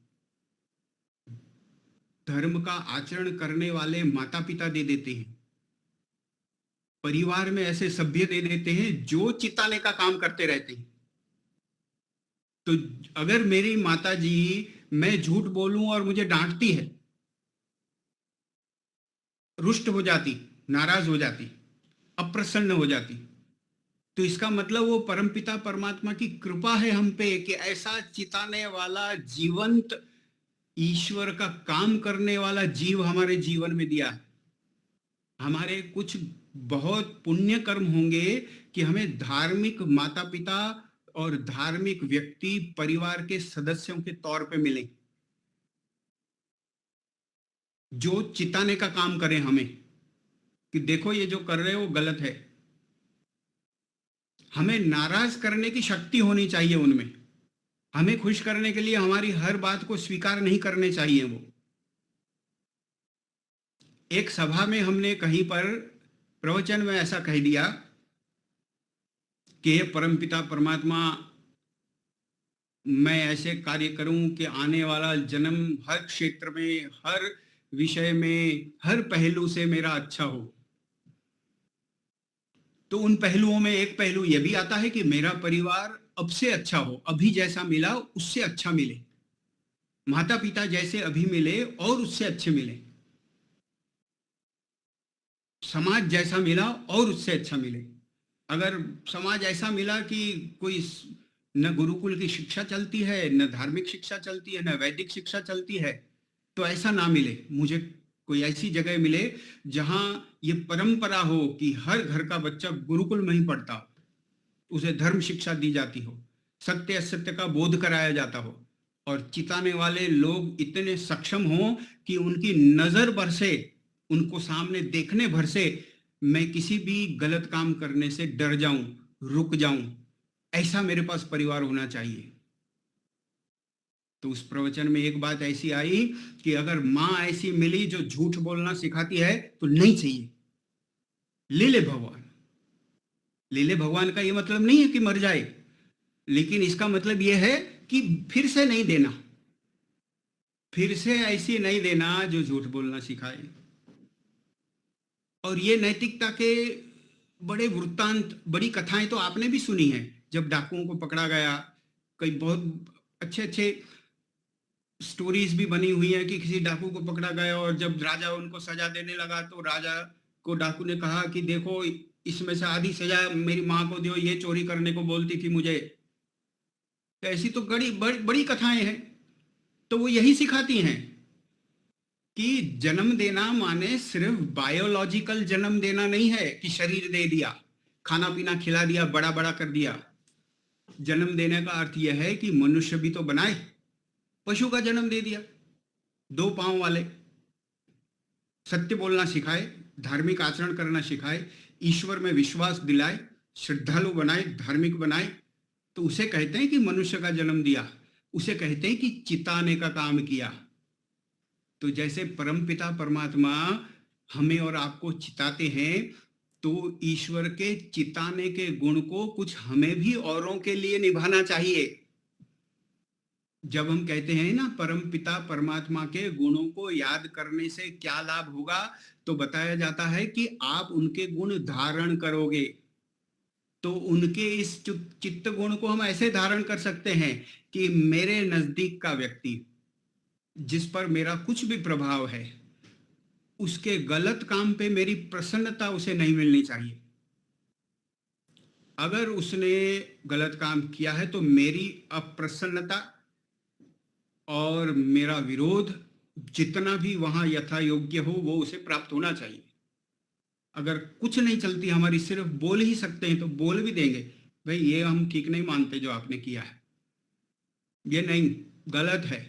धर्म का आचरण करने वाले माता पिता दे देते हैं, परिवार में ऐसे सभ्य दे देते हैं जो चिताने का काम करते रहते हैं। तो अगर मेरी माता जी, मैं झूठ बोलूं और मुझे डांटती है, रुष्ट हो जाती, नाराज हो जाती, अप्रसन्न हो जाती, तो इसका मतलब वो परमपिता परमात्मा की कृपा है हम पे कि ऐसा चिताने वाला जीवंत ईश्वर का काम करने वाला जीव हमारे जीवन में दिया है। हमारे कुछ बहुत पुण्य कर्म होंगे कि हमें धार्मिक माता पिता और धार्मिक व्यक्ति परिवार के सदस्यों के तौर पे मिले, जो चिताने का काम करें हमें कि देखो ये जो कर रहे हो गलत है। हमें नाराज करने की शक्ति होनी चाहिए उनमें। हमें खुश करने के लिए हमारी हर बात को स्वीकार नहीं करने चाहिए वो। एक सभा में हमने कहीं पर प्रवचन में ऐसा कह दिया कि हे परमपिता परमात्मा, मैं ऐसे कार्य करूं कि आने वाला जन्म हर क्षेत्र में, हर विषय में, हर पहलू से मेरा अच्छा हो। तो उन पहलुओं में एक पहलू यह भी आता है कि मेरा परिवार अब से अच्छा हो, अभी जैसा मिला उससे अच्छा मिले, माता पिता जैसे अभी मिले और उससे अच्छे मिले, समाज जैसा मिला और उससे अच्छा मिले। अगर समाज ऐसा मिला कि कोई न गुरुकुल की शिक्षा चलती है, न धार्मिक शिक्षा चलती है, न वैदिक शिक्षा चलती है, तो ऐसा ना मिले। मुझे कोई ऐसी जगह मिले जहां ये परंपरा हो कि हर घर का बच्चा गुरुकुल में ही पढ़ता हो, उसे धर्म शिक्षा दी जाती हो, सत्य असत्य का बोध कराया जाता हो, और चिताने वाले लोग इतने सक्षम हों कि उनकी नजर भर से, उनको सामने देखने भर से मैं किसी भी गलत काम करने से डर जाऊं, रुक जाऊं। ऐसा मेरे पास परिवार होना चाहिए। तो उस प्रवचन में एक बात ऐसी आई कि अगर मां ऐसी मिली जो झूठ बोलना सिखाती है तो नहीं चाहिए, ले ले भगवान। ले ले भगवान का ये मतलब नहीं है कि मर जाए, लेकिन इसका मतलब यह है कि फिर से नहीं देना, फिर से ऐसी नहीं देना जो झूठ बोलना सिखाए। और ये नैतिकता के बड़े वृत्तांत, बड़ी कथाएं तो आपने भी सुनी हैं। जब डाकुओं को पकड़ा गया, कई बहुत अच्छे अच्छे स्टोरीज भी बनी हुई है कि किसी डाकू को पकड़ा गया और जब राजा उनको सजा देने लगा तो राजा को डाकू ने कहा कि देखो इसमें से आधी सजा मेरी माँ को दो, ये चोरी करने को बोलती थी मुझे। तो ऐसी तो बड़ी बड़ी बड़ी कथाएं हैं। तो वो यही सिखाती हैं कि जन्म देना माने सिर्फ बायोलॉजिकल जन्म देना नहीं है कि शरीर दे दिया, खाना पीना खिला दिया, बड़ा बड़ा कर दिया। जन्म देने का अर्थ यह है कि मनुष्य भी तो बनाए। पशु का जन्म दे दिया, 2 पांव वाले, सत्य बोलना सिखाए, धार्मिक आचरण करना सिखाए, ईश्वर में विश्वास दिलाए, श्रद्धालु बनाए, धार्मिक बनाए, तो उसे कहते हैं कि मनुष्य का जन्म दिया। उसे कहते हैं कि चिताने का काम किया। तो जैसे परमपिता परमात्मा हमें और आपको चिताते हैं, तो ईश्वर के चिताने के गुण को कुछ हमें भी औरों के लिए निभाना चाहिए। जब हम कहते हैं ना परमपिता परमात्मा के गुणों को याद करने से क्या लाभ होगा, तो बताया जाता है कि आप उनके गुण धारण करोगे। तो उनके इस चित्त गुण को हम ऐसे धारण कर सकते हैं कि मेरे नजदीक का व्यक्ति जिस पर मेरा कुछ भी प्रभाव है, उसके गलत काम पे मेरी प्रसन्नता उसे नहीं मिलनी चाहिए। अगर उसने गलत काम किया है तो मेरी अप्रसन्नता और मेरा विरोध जितना भी वहां यथा योग्य हो वो उसे प्राप्त होना चाहिए। अगर कुछ नहीं चलती हमारी, सिर्फ बोल ही सकते हैं, तो बोल भी देंगे, भाई ये हम ठीक नहीं मानते जो आपने किया है, ये नहीं, गलत है।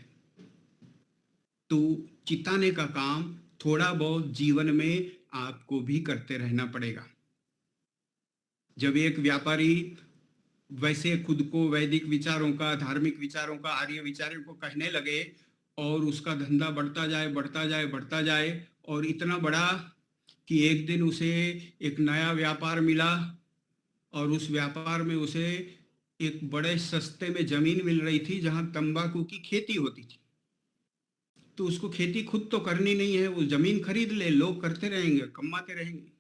तो चिताने का काम थोड़ा बहुत जीवन में आपको भी करते रहना पड़ेगा। जब एक व्यापारी वैसे खुद को वैदिक विचारों का, धार्मिक विचारों का, आर्य विचारों को कहने लगे और उसका धंधा बढ़ता जाए बढ़ता जाए बढ़ता जाए, और इतना बड़ा कि एक दिन उसे एक नया व्यापार मिला और उस व्यापार में उसे एक बड़े सस्ते में जमीन मिल रही थी जहां तंबाकू की खेती होती थी। तो उसको खेती खुद तो करनी नहीं है, वो जमीन खरीद ले, लोग करते रहेंगे, कमाते रहेंगे।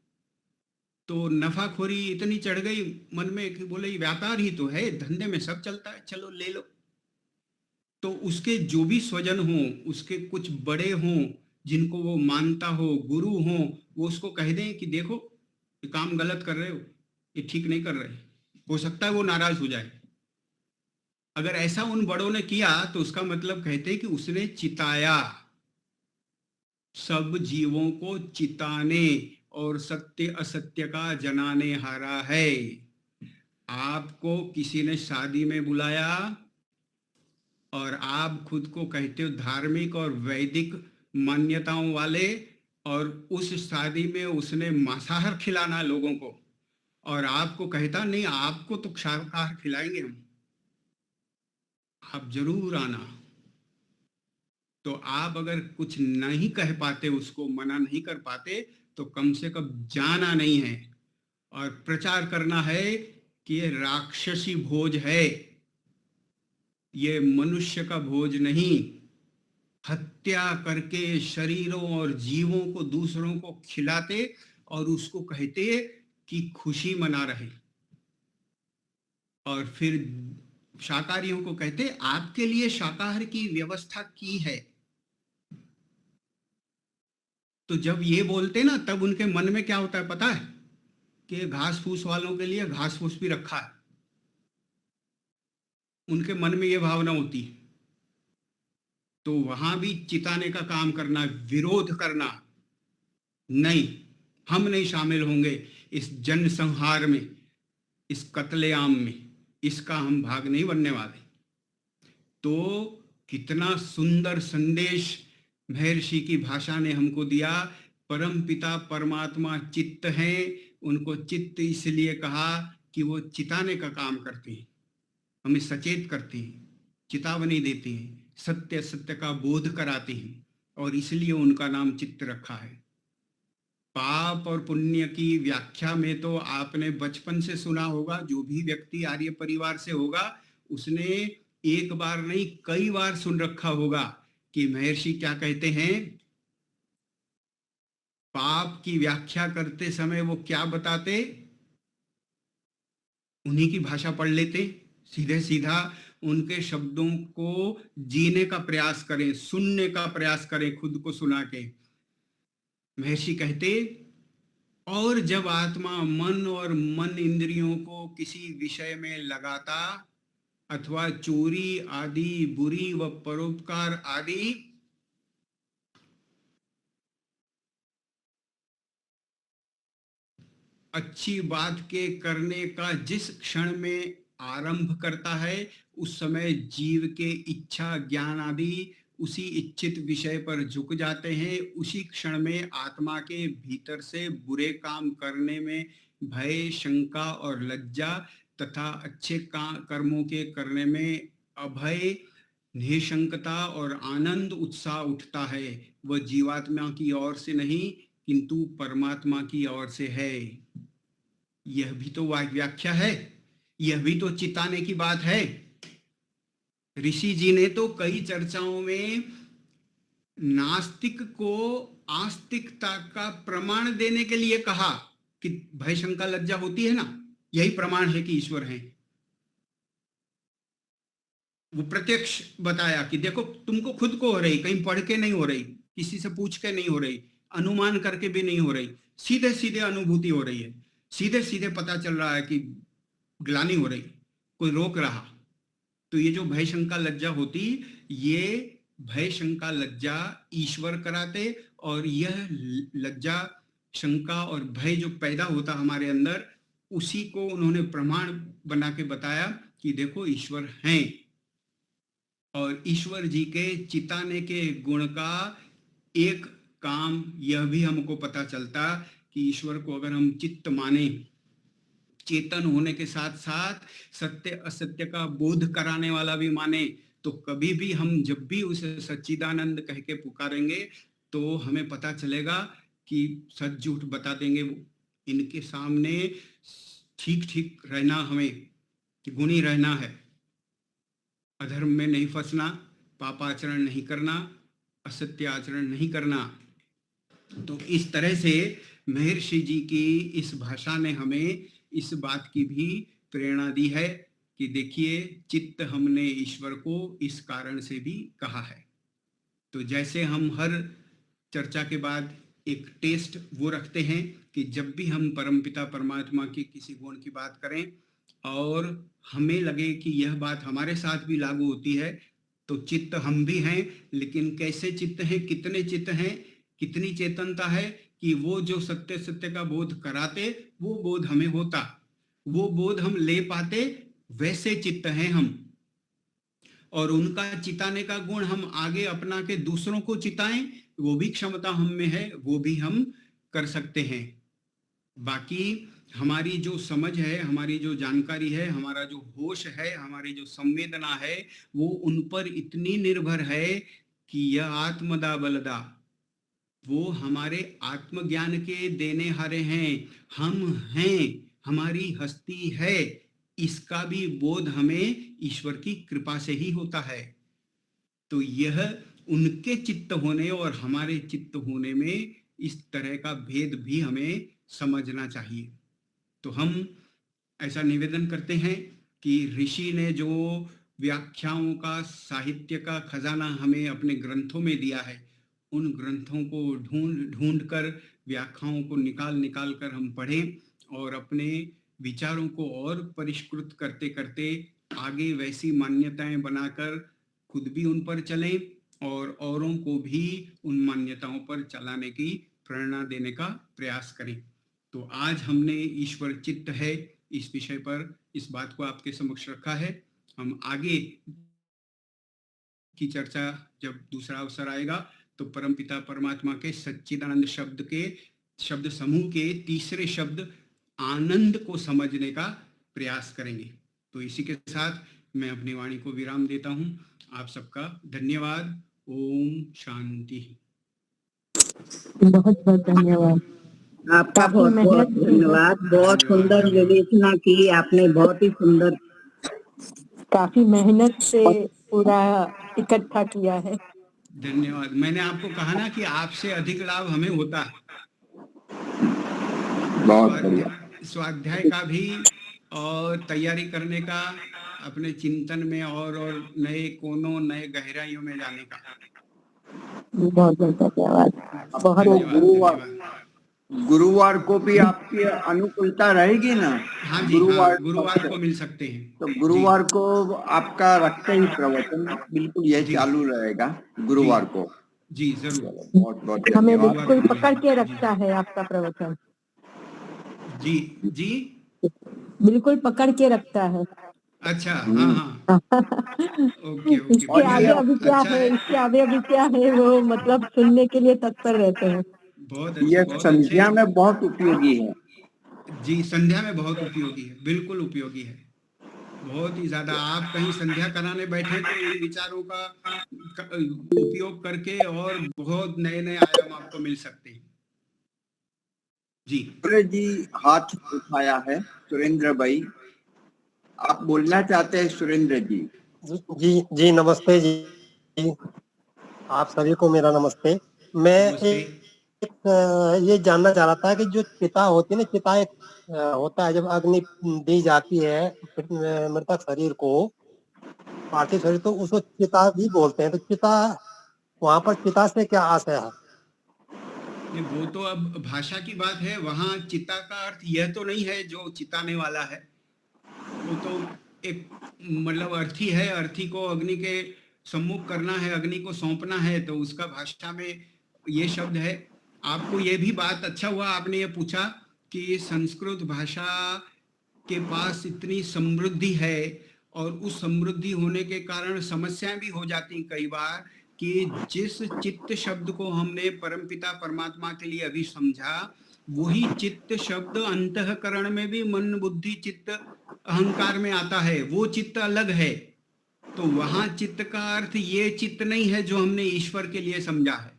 तो नफाखोरी इतनी चढ़ गई मन में कि बोले ये व्यापार ही तो है, धंधे में सब चलता है, चलो ले लो। तो उसके जो भी स्वजन हों, उसके कुछ बड़े हों जिनको वो मानता हो, गुरु हों, वो उसको कह दें कि देखो ये काम गलत कर रहे हो, ये ठीक नहीं कर रहे। हो सकता है वो नाराज हो जाए। अगर ऐसा उन बड़ों ने किया तो उसका मतलब कहते हैं कि उसने चिताया, सब जीवों को चिताने और सत्य असत्य का जनाने हारा है। आपको किसी ने शादी में बुलाया और आप खुद को कहते हो धार्मिक और वैदिक मान्यताओं वाले, और उस शादी में उसने मांसाहार खिलाना लोगों को, और आपको कहता नहीं आपको तो शाकाहार खिलाएंगे हम, आप जरूर आना। तो आप अगर कुछ नहीं कह पाते, उसको मना नहीं कर पाते, तो कम से कम जाना नहीं है और प्रचार करना है कि ये राक्षसी भोज है, ये मनुष्य का भोज नहीं। हत्या करके शरीरों और जीवों को दूसरों को खिलाते और उसको कहते कि खुशी मना रहे, और फिर शाकाहारियों को कहते आपके लिए शाकाहार की व्यवस्था की है। तो जब ये बोलते ना, तब उनके मन में क्या होता है पता है, कि घास फूस वालों के लिए घास फूस भी रखा है। उनके मन में ये भावना होती है। तो वहां भी चिताने का काम करना, विरोध करना, नहीं हम नहीं शामिल होंगे इस जनसंहार में, इस कत्लेआम में, इसका हम भाग नहीं बनने वाले। तो कितना सुंदर संदेश महर्षि की भाषा ने हमको दिया। परम पिता परमात्मा चित्त हैं, उनको चित्त इसलिए कहा कि वो चिताने का काम करते हैं, हमें सचेत करते हैं, चेतावनी देते हैं, सत्य सत्य का बोध कराते हैं, और इसलिए उनका नाम चित्त रखा है। पाप और पुण्य की व्याख्या में तो आपने बचपन से सुना होगा, जो भी व्यक्ति आर्य परिवार से होगा उसने एक बार नहीं कई बार सुन रखा होगा कि महर्षि क्या कहते हैं। पाप की व्याख्या करते समय वो क्या बताते, उन्हीं की भाषा पढ़ लेते, सीधे सीधा उनके शब्दों को जीने का प्रयास करें, सुनने का प्रयास करें, खुद को सुना के। महर्षि कहते और जब आत्मा मन और मन इंद्रियों को किसी विषय में लगाता अथवा चोरी आदि बुरी व परोपकार आदि अच्छी बात के करने का जिस क्षण में आरंभ करता है, उस समय जीव के इच्छा ज्ञान आदि उसी इच्छित विषय पर झुक जाते हैं। उसी क्षण में आत्मा के भीतर से बुरे काम करने में भय, शंका और लज्जा तथा अच्छे कर्मों के करने में अभय, निशंकता और आनंद उत्साह उठता है। वह जीवात्मा की ओर से नहीं किंतु परमात्मा की ओर से है। यह भी तो व्याख्या है, यह भी तो चिताने की बात है। ऋषि जी ने तो कई चर्चाओं में नास्तिक को आस्तिकता का प्रमाण देने के लिए कहा कि भय शंका लज्जा होती है ना, यही प्रमाण है कि ईश्वर है। वो प्रत्यक्ष बताया कि देखो तुमको खुद को हो रही, कहीं पढ़ के नहीं हो रही, किसी से पूछ के नहीं हो रही, अनुमान करके भी नहीं हो रही, सीधे सीधे अनुभूति हो रही है, सीधे सीधे पता चल रहा है कि ग्लानि हो रही, कोई रोक रहा। तो ये जो भय शंका लज्जा होती, ये भय शंका लज्जा ईश्वर कराते, और यह लज्जा शंका और भय जो पैदा होता हमारे अंदर, उसी को उन्होंने प्रमाण बना के बताया कि देखो ईश्वर हैं। और ईश्वर जी के चिताने के गुण का एक काम यह भी हमको पता चलता कि ईश्वर को अगर हम चित्त माने, चेतन होने के साथ साथ सत्य असत्य का बोध कराने वाला भी माने, तो कभी भी हम जब भी उसे सच्चिदानंद कह के पुकारेंगे तो हमें पता चलेगा कि सच झूठ बता देंगे वो। इनके सामने ठीक ठीक रहना, हमें गुणी रहना है, अधर्म में नहीं फंसना, पापाचरण नहीं करना, असत्य आचरण नहीं करना। तो इस तरह से महर्षि जी की इस भाषा ने हमें इस बात की भी प्रेरणा दी है कि देखिए चित्त हमने ईश्वर को इस कारण से भी कहा है। तो जैसे हम हर चर्चा के बाद एक टेस्ट वो रखते हैं कि जब भी हम परमपिता परमात्मा की किसी गुण की बात करें और हमें लगे कि यह बात हमारे साथ भी लागू होती है, तो चित्त हम भी हैं, लेकिन कैसे चित्त हैं, कितने चित्त हैं, कितनी चेतनता है कि वो जो सत्य सत्य का बोध कराते वो बोध हमें होता, वो बोध हम ले पाते, वैसे चित्त हैं हम। और उनका चिताने का गुण हम आगे अपना के दूसरों को चिताएं, वो भी क्षमता हम में है, वो भी हम कर सकते हैं। बाकी हमारी जो समझ है, हमारी जो जानकारी है, हमारा जो होश है, हमारी जो संवेदना है, वो उन पर इतनी निर्भर है कि यह आत्मदा बलदा, वो हमारे आत्मज्ञान के देने हारे हैं। हम हैं, हमारी हस्ती है, इसका भी बोध हमें ईश्वर की कृपा से ही होता है। तो यह उनके चित्त होने और हमारे चित्त होने में इस तरह का भेद भी हमें समझना चाहिए। तो हम ऐसा निवेदन करते हैं कि ऋषि ने जो व्याख्याओं का, साहित्य का खजाना हमें अपने ग्रंथों में दिया है, उन ग्रंथों को ढूंढ कर, व्याख्याओं को निकाल कर हम पढ़ें और अपने विचारों को और परिष्कृत करते करते आगे वैसी मान्यताएं बनाकर खुद भी उन पर चलें और औरों को भी उन मान्यताओं पर चलाने की प्रेरणा देने का प्रयास करें। तो आज हमने ईश्वर चित्त है इस विषय पर इस बात को आपके समक्ष रखा है। हम आगे की चर्चा जब दूसरा अवसर आएगा तो परमपिता परमात्मा के सच्चिदानंद शब्द समूह के तीसरे शब्द आनंद को समझने का प्रयास करेंगे। तो इसी के साथ मैं अपनी वाणी को विराम देता हूं। आप सबका धन्यवाद। ओम शांति। बहुत बहुत धन्यवाद। आपका बहुत बहुत धन्यवाद। बहुत सुंदर विवेचना की आपने, बहुत ही सुंदर। काफी मेहनत से पूरा इकट्ठा किया है। धन्यवाद। मैंने आपको कहा ना कि आपसे अधिक लाभ हमें होता है। स्वाध्याय का भी और तैयारी करने का, अपने चिंतन में और नए कोनों, नए गहराइयों में जाने का। बहुत बहुत धन्यवाद। बहुत धन्यवाद। गुरुवार को भी आपकी अनुकूलता रहेगी ना? हाँ जी, हाँ, गुरुवार को मिल सकते हैं। तो जी गुरुवार को आपका रखते ही प्रवचन बिल्कुल ये जी चालू रहेगा जी गुरुवार को। जी जरूर। चलो, बहुत बहुत हमें धन्यवाद। बिल्कुल गुरुवार को पकड़ के जी रखता है आपका प्रवचन, जी जी। बिल्कुल पकड़ के रखता है। अच्छा, हाँ हाँ, ओके ओके, इसके और ये आगे बढ़िया, अभी क्या अच्छा है, है। इसके आगे अभी क्या है, वो मतलब सुनने के लिए तत्पर रहते हैं। ये बहुत अच्छे। संध्या में बहुत उपयोगी है। जी, संध्या में बहुत उपयोगी है, बिल्कुल उपयोगी है, बहुत ही ज्यादा। आप कहीं संध्या कराने बैठे तो इन विचारों का उपयोग करके और बहुत नए नए आयाम आपको मिल सकते हैं। जी सुरेंद्र जी हाथ उठाया है, सुरेंद्र भाई, आप बोलना चाहते हैं सुरेंद्र जी? जी जी नमस्ते जी, आप सभी को मेरा नमस्ते। मैं नमस्ते। ये जानना चाह रहा था कि जो चिता होती है ना, चिता एक होता है, जब अग्नि दी जाती है मृतक शरीर को, पार्थिव शरीर, तो उसको चिता भी बोलते हैं। तो चिता, वहां पर चिता से क्या आशय है? नहीं, वो तो अब भाषा की बात है। वहां चिता का अर्थ यह तो नहीं है जो चिताने वाला है, वो तो एक मतलब अर्थी है, अर्थी को अग्नि के सम्मुख करना है, अग्नि को सौंपना है, तो उसका भाषा में ये शब्द है। आपको ये भी बात, अच्छा हुआ आपने ये पूछा कि संस्कृत भाषा के पास इतनी समृद्धि है, और उस समृद्धि होने के कारण समस्याएं भी हो जाती कई बार, कि जिस चित्त शब्द को हमने परमपिता परमात्मा के लिए अभी समझा, वही चित्त शब्द अंतःकरण में भी मन बुद्धि चित्त अहंकार में आता है, वो चित्त अलग है। तो वहां चित्त का अर्थ ये चित्त नहीं है जो हमने ईश्वर के लिए समझा है,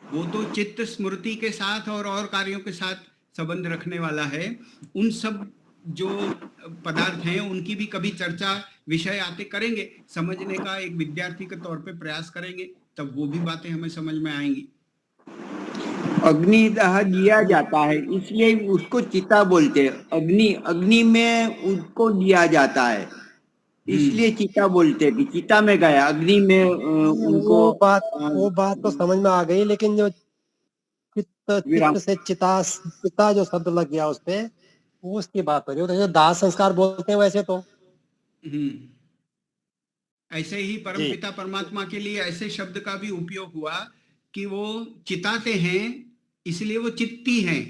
वो तो चित्त स्मृति के साथ और कार्यों के साथ संबंध रखने वाला है। उन सब जो पदार्थ हैं उनकी भी कभी चर्चा, विषय आते करेंगे, समझने का एक विद्यार्थी के तौर पे प्रयास करेंगे, तब वो भी बातें हमें समझ में आएंगी। अग्निदाह दिया जाता है इसलिए उसको चिता बोलते हैं। अग्नि, अग्नि में उसको दिया जाता है इसलिए चिता बोलते हैं कि चिता में गया, अग्नि में उनको वो बात तो समझ में आ गई, लेकिन जो चित्त विराम। चित्त से चिता, चिता जो शब्द लग गया उस पे, वो उसकी बात हो रही है। तो जो दाह संस्कार बोलते हैं वैसे तो। ऐसे ही परमपिता परमात्मा के लिए ऐसे शब्द का भी उपयोग हुआ कि वो चिताते हैं, इसलिए वो चित्ती हैं।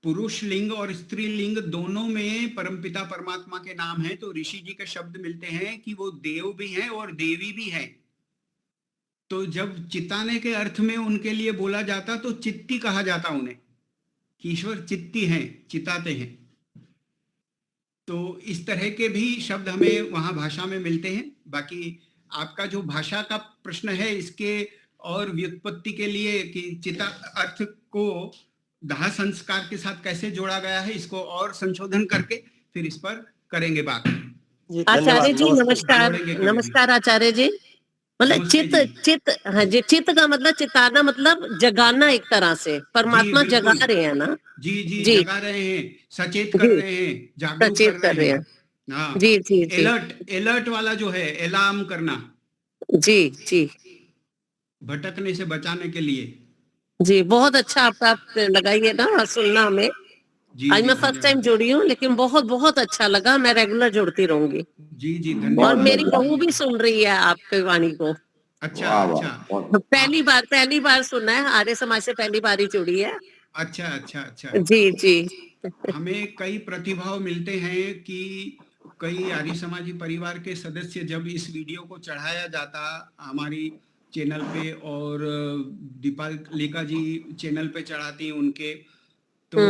पुरुष लिंग और स्त्री लिंग दोनों में परमपिता परमात्मा के नाम हैं, तो ऋषि जी के शब्द मिलते हैं कि वो देव भी हैं और देवी भी हैं। तो जब चिताने के अर्थ में उनके लिए बोला जाता तो चित्ती कहा जाता उन्हें, कि ईश्वर चित्ती हैं, चिताते हैं। तो इस तरह के भी शब्द हमें वहां भाषा में मिलते हैं। बाकी आपका जो भाषा का प्रश्न है, इसके और व्युत्पत्ति के लिए कि चिता अर्थ को दाह संस्कार के साथ कैसे जोड़ा गया है, इसको और संशोधन करके फिर इस पर करेंगे बात। आचार्य जी नमस्कार। जोड़ेंगे कभी भी। नमस्कार आचार्य जी। मतलब नमस्ते चित्त, जी। चित्त, हाँ जी, चित्त का मतलब चिताना, मतलब जगाना एक तरह से, परमात्मा जी, जगा बिल्कुल। रहे हैं ना। जी जी, जी जगा रहे हैं, सचेत कर जी, रहे हैं, जागरूक सचेत कर कर रहे रहे हैं। हैं। हाँ, जी जी जी अलर्ट, अलर्ट वाला जो है, अलार्म करना, जी जी भटकने से बचाने के लिए। जी, बहुत अच्छा आपका लगाइए ना सुनना हमें। जी आज जी, मैं फर्स्ट टाइम धन्यवाद। जुड़ी हूँ, लेकिन बहुत बहुत अच्छा लगा। मैं रेगुलर जुड़ती रहूंगी, जी जी, और धन्यवाद मेरी बहू भी धन्यवाद। सुन रही है आपकी वाणी को। अच्छा वाह वाह, अच्छा। बहुत पहली बार सुना है, आर्य समाज से पहली बार ही जुड़ी है। अच्छा अच्छा अच्छा। जी जी हमें कई प्रतिभाव मिलते हैं कि कई आर्य समाजी परिवार के सदस्य जब इस वीडियो को चढ़ाया जाता हमारी चैनल पे, और दीपालिका जी चैनल पे चढ़ाती हैं उनके, तो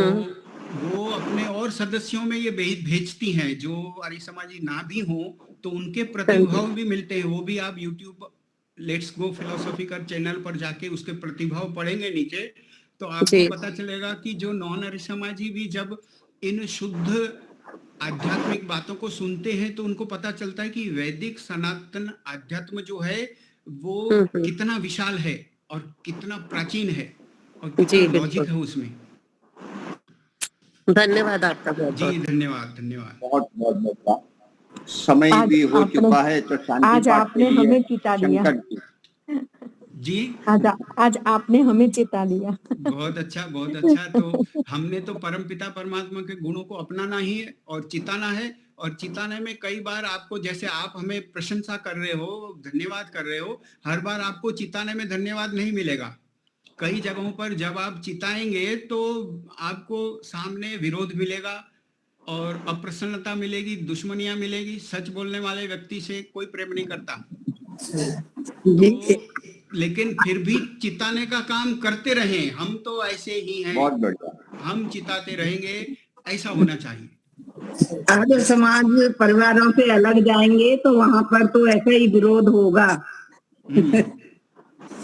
वो अपने और सदस्यों में ये भेजती हैं जो आर्य समाजी ना भी हो, तो उनके प्रतिभाव भी मिलते हैं। वो भी आप यूट्यूब लेट्स गो फिलोसॉफी का चैनल पर जाके उसके प्रतिभाव पढ़ेंगे नीचे, तो आपको जी पता चलेगा कि जो नॉन आर्य समाजी भी जब इन शुद्ध आध्यात्मिक बातों को सुनते हैं, तो उनको पता चलता है कि वैदिक सनातन आध्यात्म जो है वो कितना विशाल है और कितना प्राचीन है और कितना जी, लॉजिक बिल्कुल। है उसमें। धन्यवाद आपका बहुत जी बहुत। धन्यवाद धन्यवाद। बहुत बहुत धन्यवाद। समय आज भी हो आपने चुका है, तो शांति आज पाठ के आपने लिए हमें चिता दिया। शंकर जी। जी, आज आपने हमें चेता लिया। बहुत अच्छा, बहुत अच्छा। तो हमने तो परमपिता परमात्मा के गुणों को अपनाना ही है और चिताना है, और चिताने में कई बार आपको, जैसे आप हमें प्रशंसा कर रहे हो, धन्यवाद कर रहे हो, हर बार आपको चिताने में धन्यवाद नहीं मिलेगा। कई जगहों पर जब आप चिताएंगे तो आपको सामने विरोध मिलेगा और अप्रसन्नता मिलेगी, दुश्मनियां मिलेगी। सच बोलने वाले व्यक्ति से कोई प्रेम नहीं करता। जी तो लेकिन फिर भी चिताने का काम करते रहें, हम तो ऐसे ही हैं, बहुत बढ़िया। हम चिताते रहेंगे, ऐसा होना चाहिए। अगर समाज परिवारों से अलग जाएंगे तो वहां पर तो ऐसा ही विरोध होगा। ये होगा।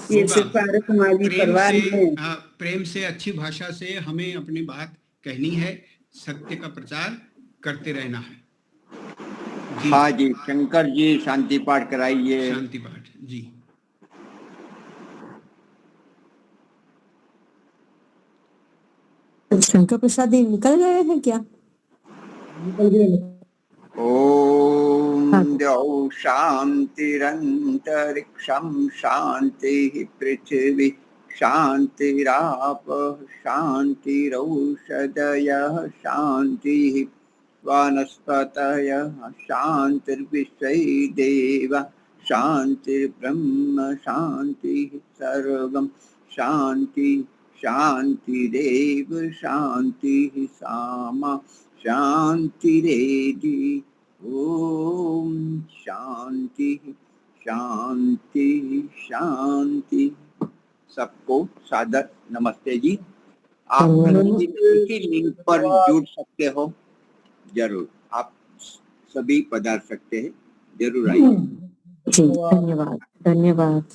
सिर्फ सारे समाजी परिवार में। प्रेम से, अच्छी भाषा से हमें अपनी बात कहनी है, सत्य का प्रचार करते रहना है। जी, हाँ जी, शंकर जी शांति पाठ कराइए। शांति पाठ जी। शंकर प्रसाद जी निकल गए हैं क्या? ओम द्यौ शांतिरंतरिक्षं शांति पृथ्वी शांतिरापः शांतिरौषधयः शांतिः वनस्पतयः शांतिर्विश्वे देवा शांतिर्ब्रह्म शांतिः सर्वं शांति शांतिरेव शांतिः सामा शांतिरेधि। ओम शांति शांति शांति। सबको सादर नमस्ते जी। आप इसी लिंक पर जुड़ सकते हो, जरूर आप सभी पधार सकते हैं, जरूर आइए। जी, धन्यवाद, धन्यवाद।